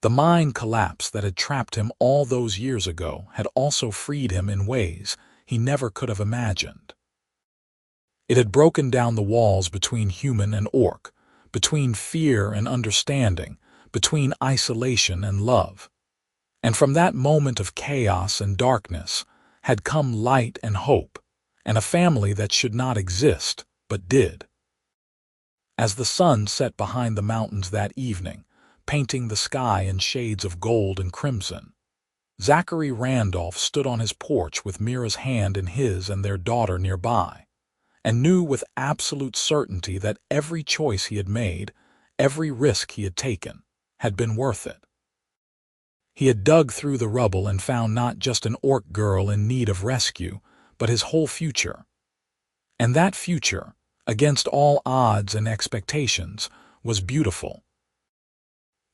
The mind collapse that had trapped him all those years ago had also freed him in ways he never could have imagined. It had broken down the walls between human and orc, between fear and understanding, between isolation and love. And from that moment of chaos and darkness had come light and hope, and a family that should not exist, but did. As the sun set behind the mountains that evening, painting the sky in shades of gold and crimson, Zachary Randolph stood on his porch with Mira's hand in his and their daughter nearby, and knew with absolute certainty that every choice he had made, every risk he had taken, had been worth it. He had dug through the rubble and found not just an orc girl in need of rescue, but his whole future. And that future, against all odds and expectations, was beautiful.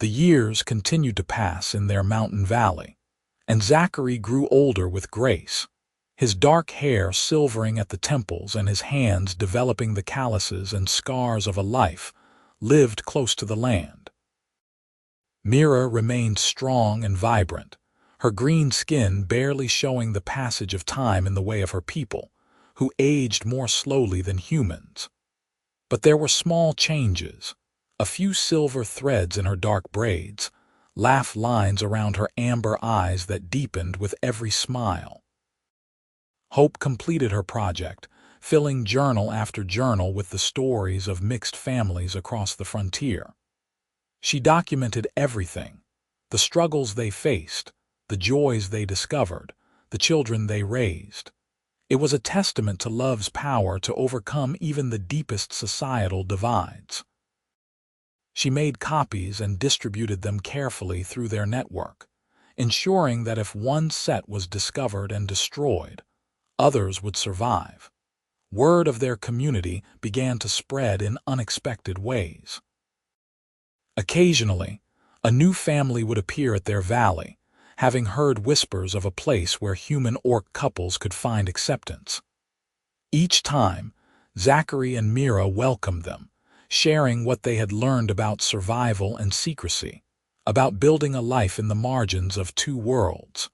The years continued to pass in their mountain valley, and Zachary grew older with grace, his dark hair silvering at the temples and his hands developing the calluses and scars of a life lived close to the land. Mira remained strong and vibrant, her green skin barely showing the passage of time in the way of her people, who aged more slowly than humans. But there were small changes, a few silver threads in her dark braids, laugh lines around her amber eyes that deepened with every smile. Hope completed her project, filling journal after journal with the stories of mixed families across the frontier. She documented everything, the struggles they faced, the joys they discovered, the children they raised. It was a testament to love's power to overcome even the deepest societal divides. She made copies and distributed them carefully through their network, ensuring that if one set was discovered and destroyed, others would survive. Word of their community began to spread in unexpected ways. Occasionally, a new family would appear at their valley, having heard whispers of a place where human-orc couples could find acceptance. Each time, Zachary and Mira welcomed them, sharing what they had learned about survival and secrecy, about building a life in the margins of two worlds.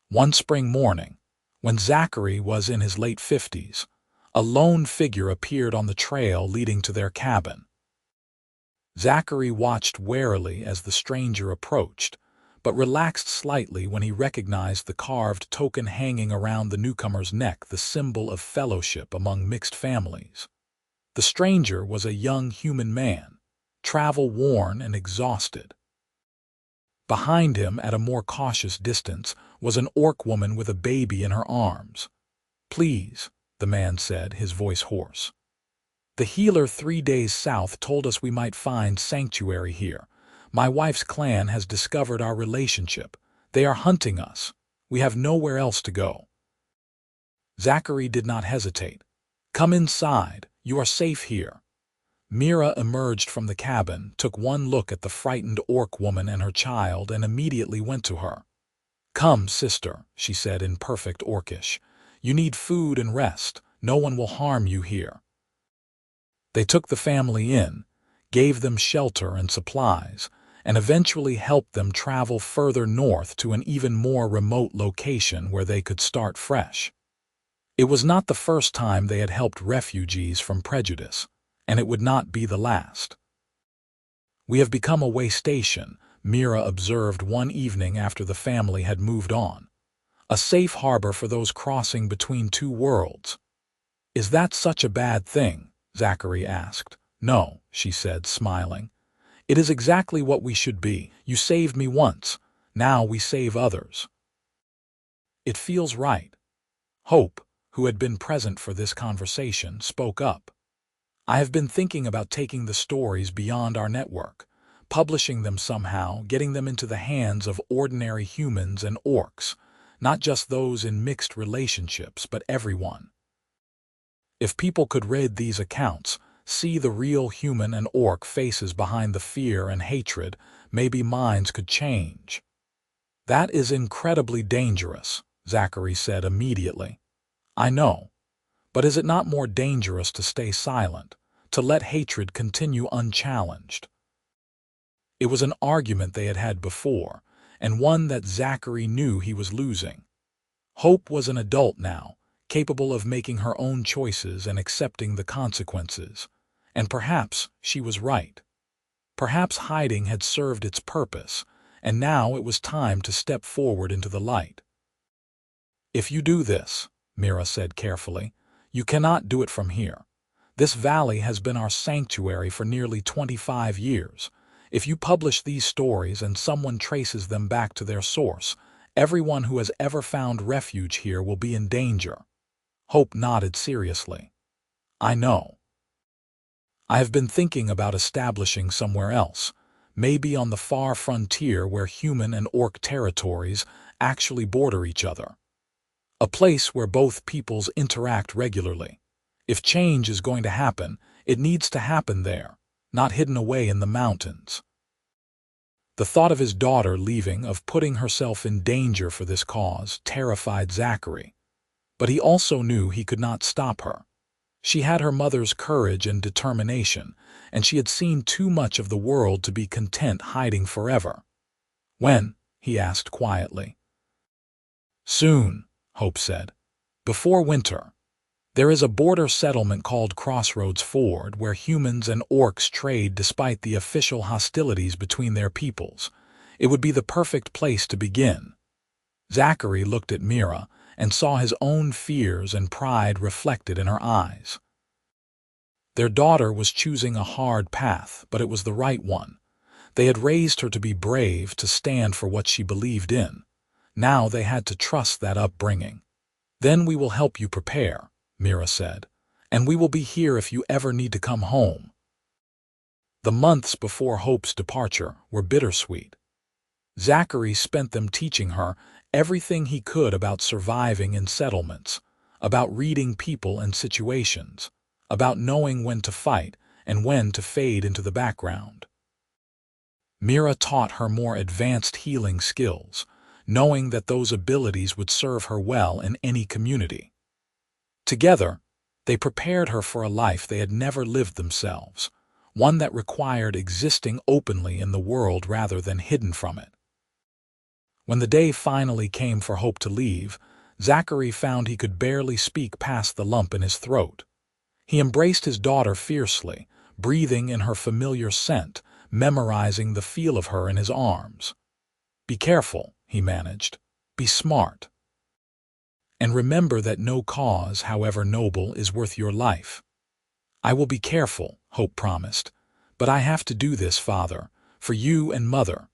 One spring morning, when Zachary was in his late 50s, a lone figure appeared on the trail leading to their cabin. Zachary watched warily as the stranger approached, but relaxed slightly when he recognized the carved token hanging around the newcomer's neck, the symbol of fellowship among mixed families. The stranger was a young human man, travel-worn and exhausted. Behind him, at a more cautious distance, was an orc woman with a baby in her arms. "Please," the man said, his voice hoarse. "The healer 3 days south told us we might find sanctuary here. My wife's clan has discovered our relationship. They are hunting us. We have nowhere else to go." Zachary did not hesitate. "Come inside. You are safe here." Mira emerged from the cabin, took one look at the frightened orc woman and her child, and immediately went to her. "Come, sister," she said in perfect orcish. "You need food and rest. No one will harm you here." They took the family in, gave them shelter and supplies, and eventually helped them travel further north to an even more remote location where they could start fresh. It was not the first time they had helped refugees from prejudice, and it would not be the last. "We have become a way station," Mira observed one evening after the family had moved on. "A safe harbor for those crossing between two worlds." "Is that such a bad thing?" Zachary asked. "No," she said, smiling. "It is exactly what we should be. You saved me once. Now we save others." "It feels right." Hope, who had been present for this conversation, spoke up. "I have been thinking about taking the stories beyond our network, publishing them somehow, getting them into the hands of ordinary humans and orcs, not just those in mixed relationships, but everyone. If people could read these accounts, see the real human and orc faces behind the fear and hatred, maybe minds could change." "That is incredibly dangerous," Zachary said immediately. "I know. But is it not more dangerous to stay silent, to let hatred continue unchallenged?" It was an argument they had had before, and one that Zachary knew he was losing. Hope was an adult now, capable of making her own choices and accepting the consequences. And perhaps she was right. Perhaps hiding had served its purpose, and now it was time to step forward into the light. "If you do this," Mira said carefully, "you cannot do it from here. This valley has been our sanctuary for nearly 25 years. If you publish these stories and someone traces them back to their source, everyone who has ever found refuge here will be in danger." Hope nodded seriously. "I know. I have been thinking about establishing somewhere else, maybe on the far frontier where human and orc territories actually border each other. A place where both peoples interact regularly. If change is going to happen, it needs to happen there. not hidden away in the mountains. The thought of his daughter leaving, of putting herself in danger for this cause, terrified Zachary. But he also knew he could not stop her. She had her mother's courage and determination, and she had seen too much of the world to be content hiding forever. "When?" he asked quietly. "Soon," Hope said. "Before winter. There is a border settlement called Crossroads Ford where humans and orcs trade despite the official hostilities between their peoples. It would be the perfect place to begin." Zachary looked at Mira and saw his own fears and pride reflected in her eyes. Their daughter was choosing a hard path, but it was the right one. They had raised her to be brave, to stand for what she believed in. Now they had to trust that upbringing. "Then we will help you prepare," Mira said, "and we will be here if you ever need to come home." The months before Hope's departure were bittersweet. Zachary spent them teaching her everything he could about surviving in settlements, about reading people and situations, about knowing when to fight and when to fade into the background. Mira taught her more advanced healing skills, knowing that those abilities would serve her well in any community. Together, they prepared her for a life they had never lived themselves, one that required existing openly in the world rather than hidden from it. When the day finally came for Hope to leave, Zachary found he could barely speak past the lump in his throat. He embraced his daughter fiercely, breathing in her familiar scent, memorizing the feel of her in his arms. "Be careful," he managed. "Be smart. And remember that no cause, however noble, is worth your life." "I will be careful," Hope promised. "But I have to do this, Father, for you and Mother,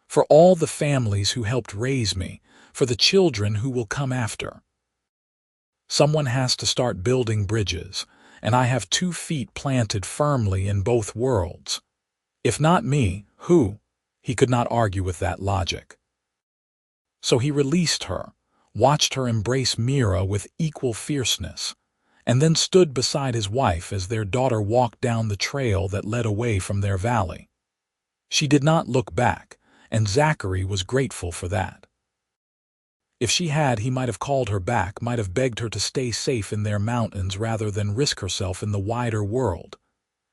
for all the families who helped raise me, for the children who will come after. Someone has to start building bridges, and I have 2 feet planted firmly in both worlds. If not me, who?" He could not argue with that logic. So he released her, watched her embrace Mira with equal fierceness, and then stood beside his wife as their daughter walked down the trail that led away from their valley. She did not look back, and Zachary was grateful for that. If she had, he might have called her back, might have begged her to stay safe in their mountains rather than risk herself in the wider world.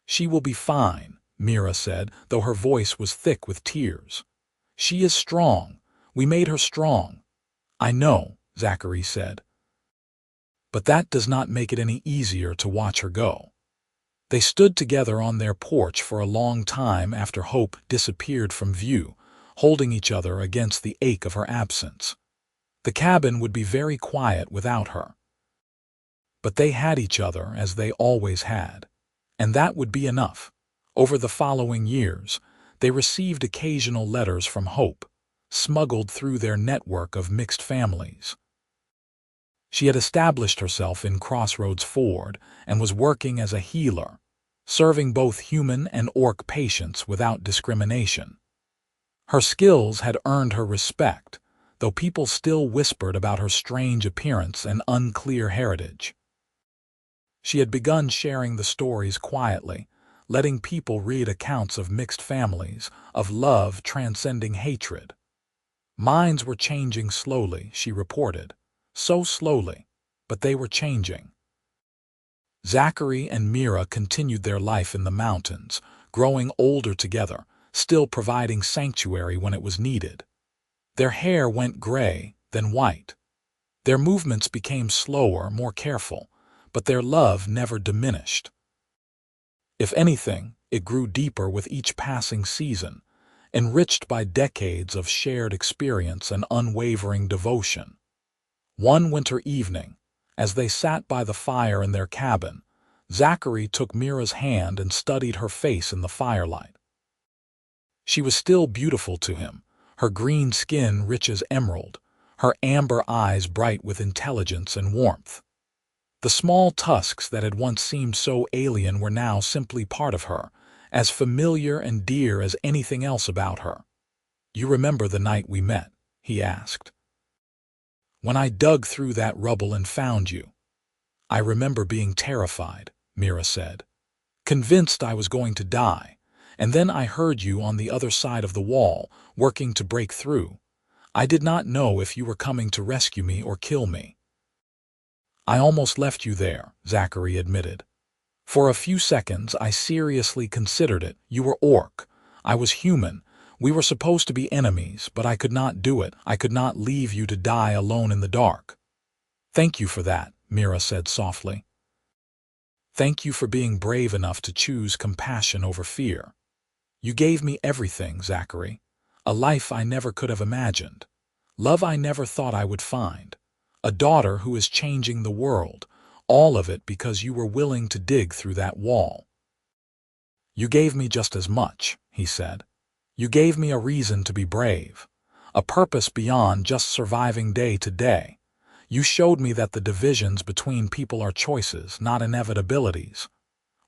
"She will be fine," Mira said, though her voice was thick with tears. "She is strong. We made her strong." "I know," Zachary said. "But that does not make it any easier to watch her go." They stood together on their porch for a long time after Hope disappeared from view, holding each other against the ache of her absence. The cabin would be very quiet without her. But they had each other as they always had, and that would be enough. Over the following years, they received occasional letters from Hope, smuggled through their network of mixed families. She had established herself in Crossroads Ford and was working as a healer, serving both human and orc patients without discrimination. Her skills had earned her respect, though people still whispered about her strange appearance and unclear heritage. She had begun sharing the stories quietly, letting people read accounts of mixed families, of love transcending hatred. Minds were changing slowly, she reported. So slowly, but they were changing. Zachary and Mira continued their life in the mountains, growing older together, still providing sanctuary when it was needed. Their hair went gray, then white. Their movements became slower, more careful, but their love never diminished. If anything, it grew deeper with each passing season, enriched by decades of shared experience and unwavering devotion. One winter evening, as they sat by the fire in their cabin, Zachary took Mira's hand and studied her face in the firelight. She was still beautiful to him, her green skin rich as emerald, her amber eyes bright with intelligence and warmth. The small tusks that had once seemed so alien were now simply part of her, as familiar and dear as anything else about her. "You remember the night we met?" he asked. "When I dug through that rubble and found you." "I remember being terrified," Mira said. convinced I was going to die, and then I heard you on the other side of the wall, working to break through. I did not know if you were coming to rescue me or kill me." "I almost left you there," Zachary admitted. "For a few seconds I seriously considered it. You were orc. I was human. We were supposed to be enemies, but I could not do it. I could not leave you to die alone in the dark." "Thank you for that," Mira said softly. "Thank you for being brave enough to choose compassion over fear. You gave me everything, Zachary. A life I never could have imagined. Love I never thought I would find. A daughter who is changing the world. All of it because you were willing to dig through that wall." "You gave me just as much," he said. "You gave me a reason to be brave. A purpose beyond just surviving day to day. You showed me that the divisions between people are choices, not inevitabilities.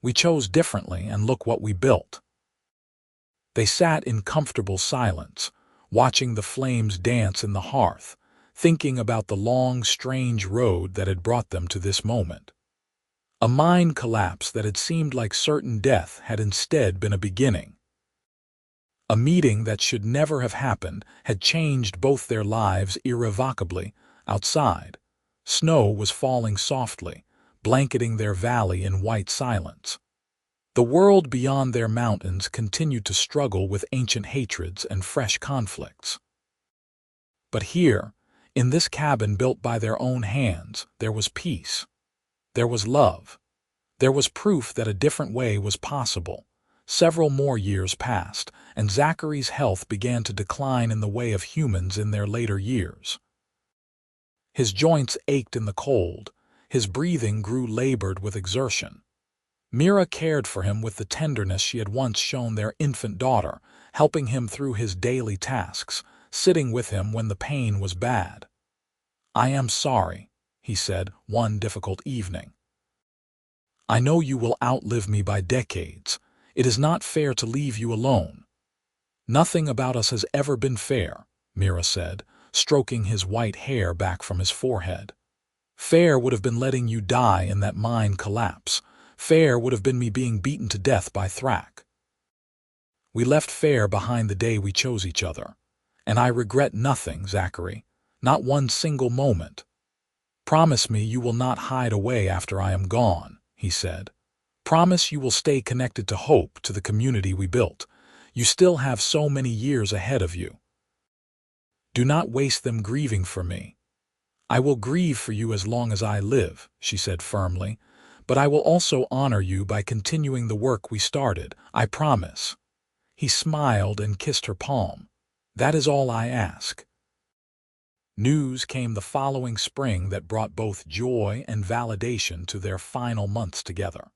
We chose differently, and look what we built." They sat in comfortable silence, watching the flames dance in the hearth, thinking about the long, strange road that had brought them to this moment. A mind collapse that had seemed like certain death had instead been a beginning. A meeting that should never have happened had changed both their lives irrevocably. Outside, snow was falling softly, blanketing their valley in white silence. The world beyond their mountains continued to struggle with ancient hatreds and fresh conflicts. But here, in this cabin built by their own hands, there was peace. There was love. There was proof that a different way was possible. Several more years passed, and Zachary's health began to decline in the way of humans in their later years. His joints ached in the cold. His breathing grew labored with exertion. Mira cared for him with the tenderness she had once shown their infant daughter, helping him through his daily tasks, sitting with him when the pain was bad. "I am sorry," he said one difficult evening. "I know you will outlive me by decades. It is not fair to leave you alone." "Nothing about us has ever been fair," Mira said, stroking his white hair back from his forehead. "Fair would have been letting you die in that mind collapse. Fair would have been me being beaten to death by Thrak. We left fair behind the day we chose each other. And I regret nothing, Zachary. Not one single moment. Promise me you will not hide away after I am gone," he said. "Promise you will stay connected to hope, to the community we built. You still have so many years ahead of you. Do not waste them grieving for me." "I will grieve for you as long as I live," she said firmly, "but I will also honor you by continuing the work we started. I promise." He smiled and kissed her palm. "That is all I ask." News came the following spring that brought both joy and validation to their final months together.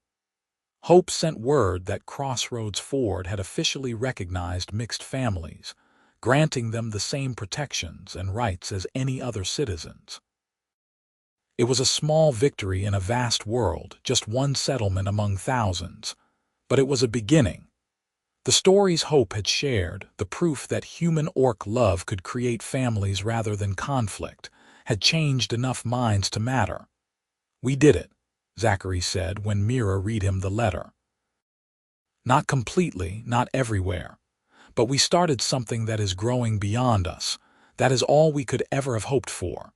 Hope sent word that Crossroads Ford had officially recognized mixed families, granting them the same protections and rights as any other citizens. It was a small victory in a vast world, just one settlement among thousands, but it was a beginning. The stories Hope had shared, the proof that human orc love could create families rather than conflict, had changed enough minds to matter. "We did it," Zachary said when Mira read him the letter. "Not completely, not everywhere. But we started something that is growing beyond us. That is all we could ever have hoped for."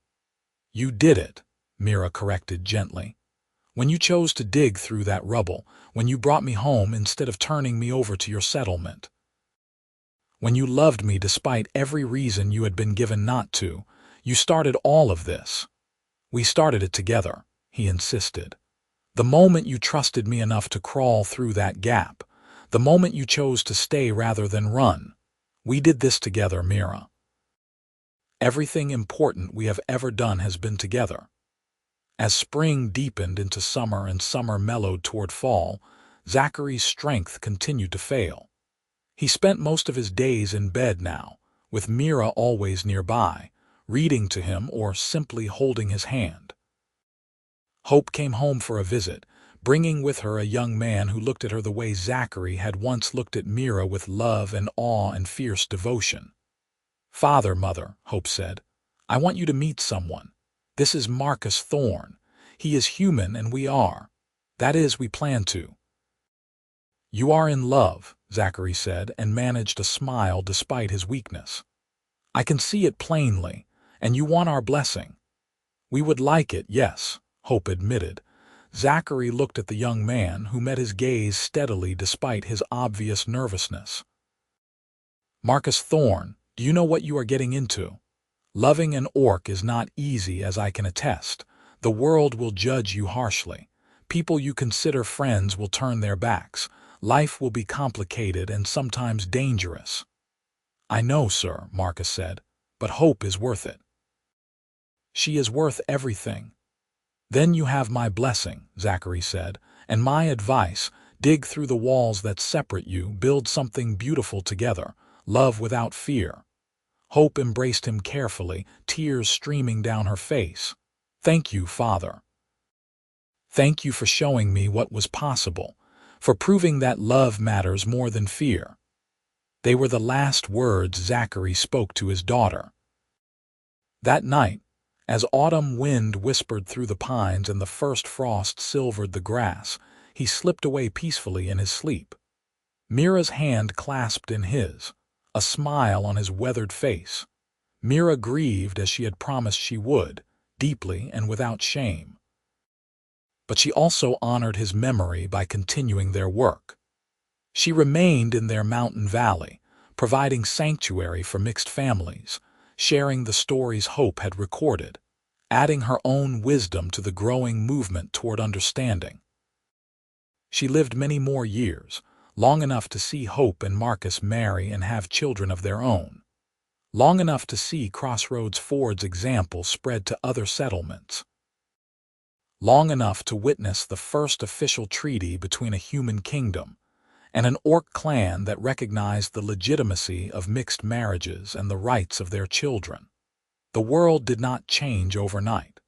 "You did it," Mira corrected gently. "When you chose to dig through that rubble, when you brought me home instead of turning me over to your settlement. When you loved me despite every reason you had been given not to, you started all of this. We started it together," he insisted. "The moment you trusted me enough to crawl through that gap, the moment you chose to stay rather than run. We did this together, Mira. Everything important we have ever done has been together." As spring deepened into summer and summer mellowed toward fall, Zachary's strength continued to fail. He spent most of his days in bed now, with Mira always nearby, reading to him or simply holding his hand. Hope came home for a visit, bringing with her a young man who looked at her the way Zachary had once looked at Mira, with love and awe and fierce devotion. "Father, Mother," Hope said, "I want you to meet someone. This is Marcus Thorne. He is human and we are. That is, we plan to." "You are in love," Zachary said, and managed a smile despite his weakness. "I can see it plainly, and you want our blessing." "We would like it, yes," Hope admitted. Zachary looked at the young man, who met his gaze steadily despite his obvious nervousness. "Marcus Thorne, do you know what you are getting into? Loving an orc is not easy, as I can attest. The world will judge you harshly. People you consider friends will turn their backs. Life will be complicated and sometimes dangerous." "I know, sir," Marcus said, "but Hope is worth it." "She is worth everything." "Then you have my blessing," Zachary said, "and my advice: dig through the walls that separate you, build something beautiful together, love without fear." Hope embraced him carefully, tears streaming down her face. "Thank you, Father. Thank you for showing me what was possible, for proving that love matters more than fear." They were the last words Zachary spoke to his daughter. That night, as autumn wind whispered through the pines and the first frost silvered the grass, he slipped away peacefully in his sleep. Mira's hand clasped in his, a smile on his weathered face. Mira grieved as she had promised she would, deeply and without shame. But she also honored his memory by continuing their work. She remained in their mountain valley, providing sanctuary for mixed families, sharing the stories Hope had recorded, adding her own wisdom to the growing movement toward understanding. She lived many more years, long enough to see Hope and Marcus marry and have children of their own, long enough to see Crossroads Ford's example spread to other settlements, long enough to witness the first official treaty between a human kingdom and an orc clan that recognized the legitimacy of mixed marriages and the rights of their children. The world did not change overnight.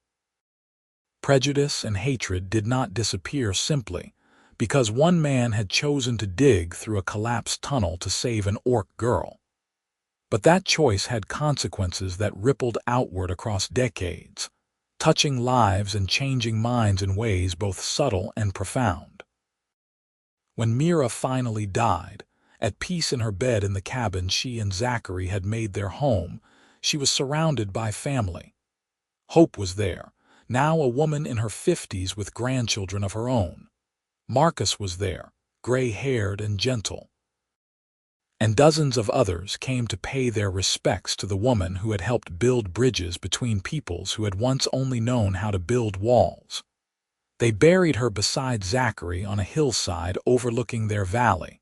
Prejudice and hatred did not disappear simply because one man had chosen to dig through a collapsed tunnel to save an orc girl. But that choice had consequences that rippled outward across decades, touching lives and changing minds in ways both subtle and profound. When Mira finally died, at peace in her bed in the cabin she and Zachary had made their home, she was surrounded by family. Hope was there, now a woman in her 50s with grandchildren of her own. Marcus was there, gray-haired and gentle. And dozens of others came to pay their respects to the woman who had helped build bridges between peoples who had once only known how to build walls. They buried her beside Zachary on a hillside overlooking their valley,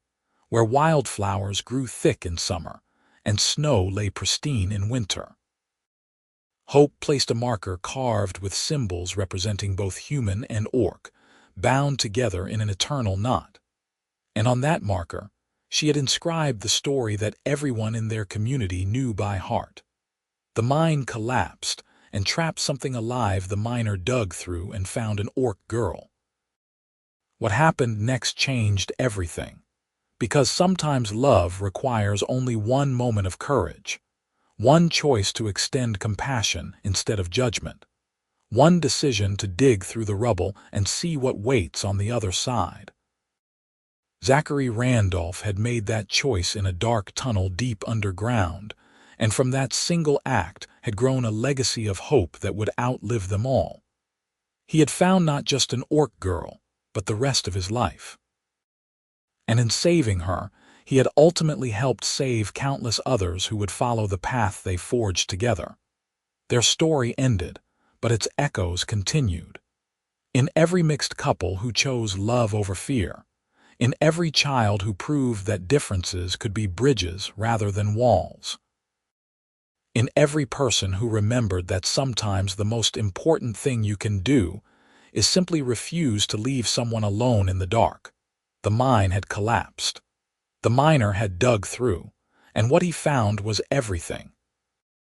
where wildflowers grew thick in summer and snow lay pristine in winter. Hope placed a marker carved with symbols representing both human and orc, bound together in an eternal knot. And on that marker, she had inscribed the story that everyone in their community knew by heart. The mine collapsed and trapped something alive. The miner dug through and found an orc girl. What happened next changed everything, because sometimes love requires only one moment of courage, one choice to extend compassion instead of judgment, one decision to dig through the rubble and see what waits on the other side. Zachary Randolph had made that choice in a dark tunnel deep underground, and from that single act had grown a legacy of hope that would outlive them all. He had found not just an orc girl, but the rest of his life. And in saving her, he had ultimately helped save countless others who would follow the path they forged together. Their story ended, but its echoes continued. In every mixed couple who chose love over fear, in every child who proved that differences could be bridges rather than walls, in every person who remembered that sometimes the most important thing you can do is simply refuse to leave someone alone in the dark. The mine had collapsed. The miner had dug through, and what he found was everything: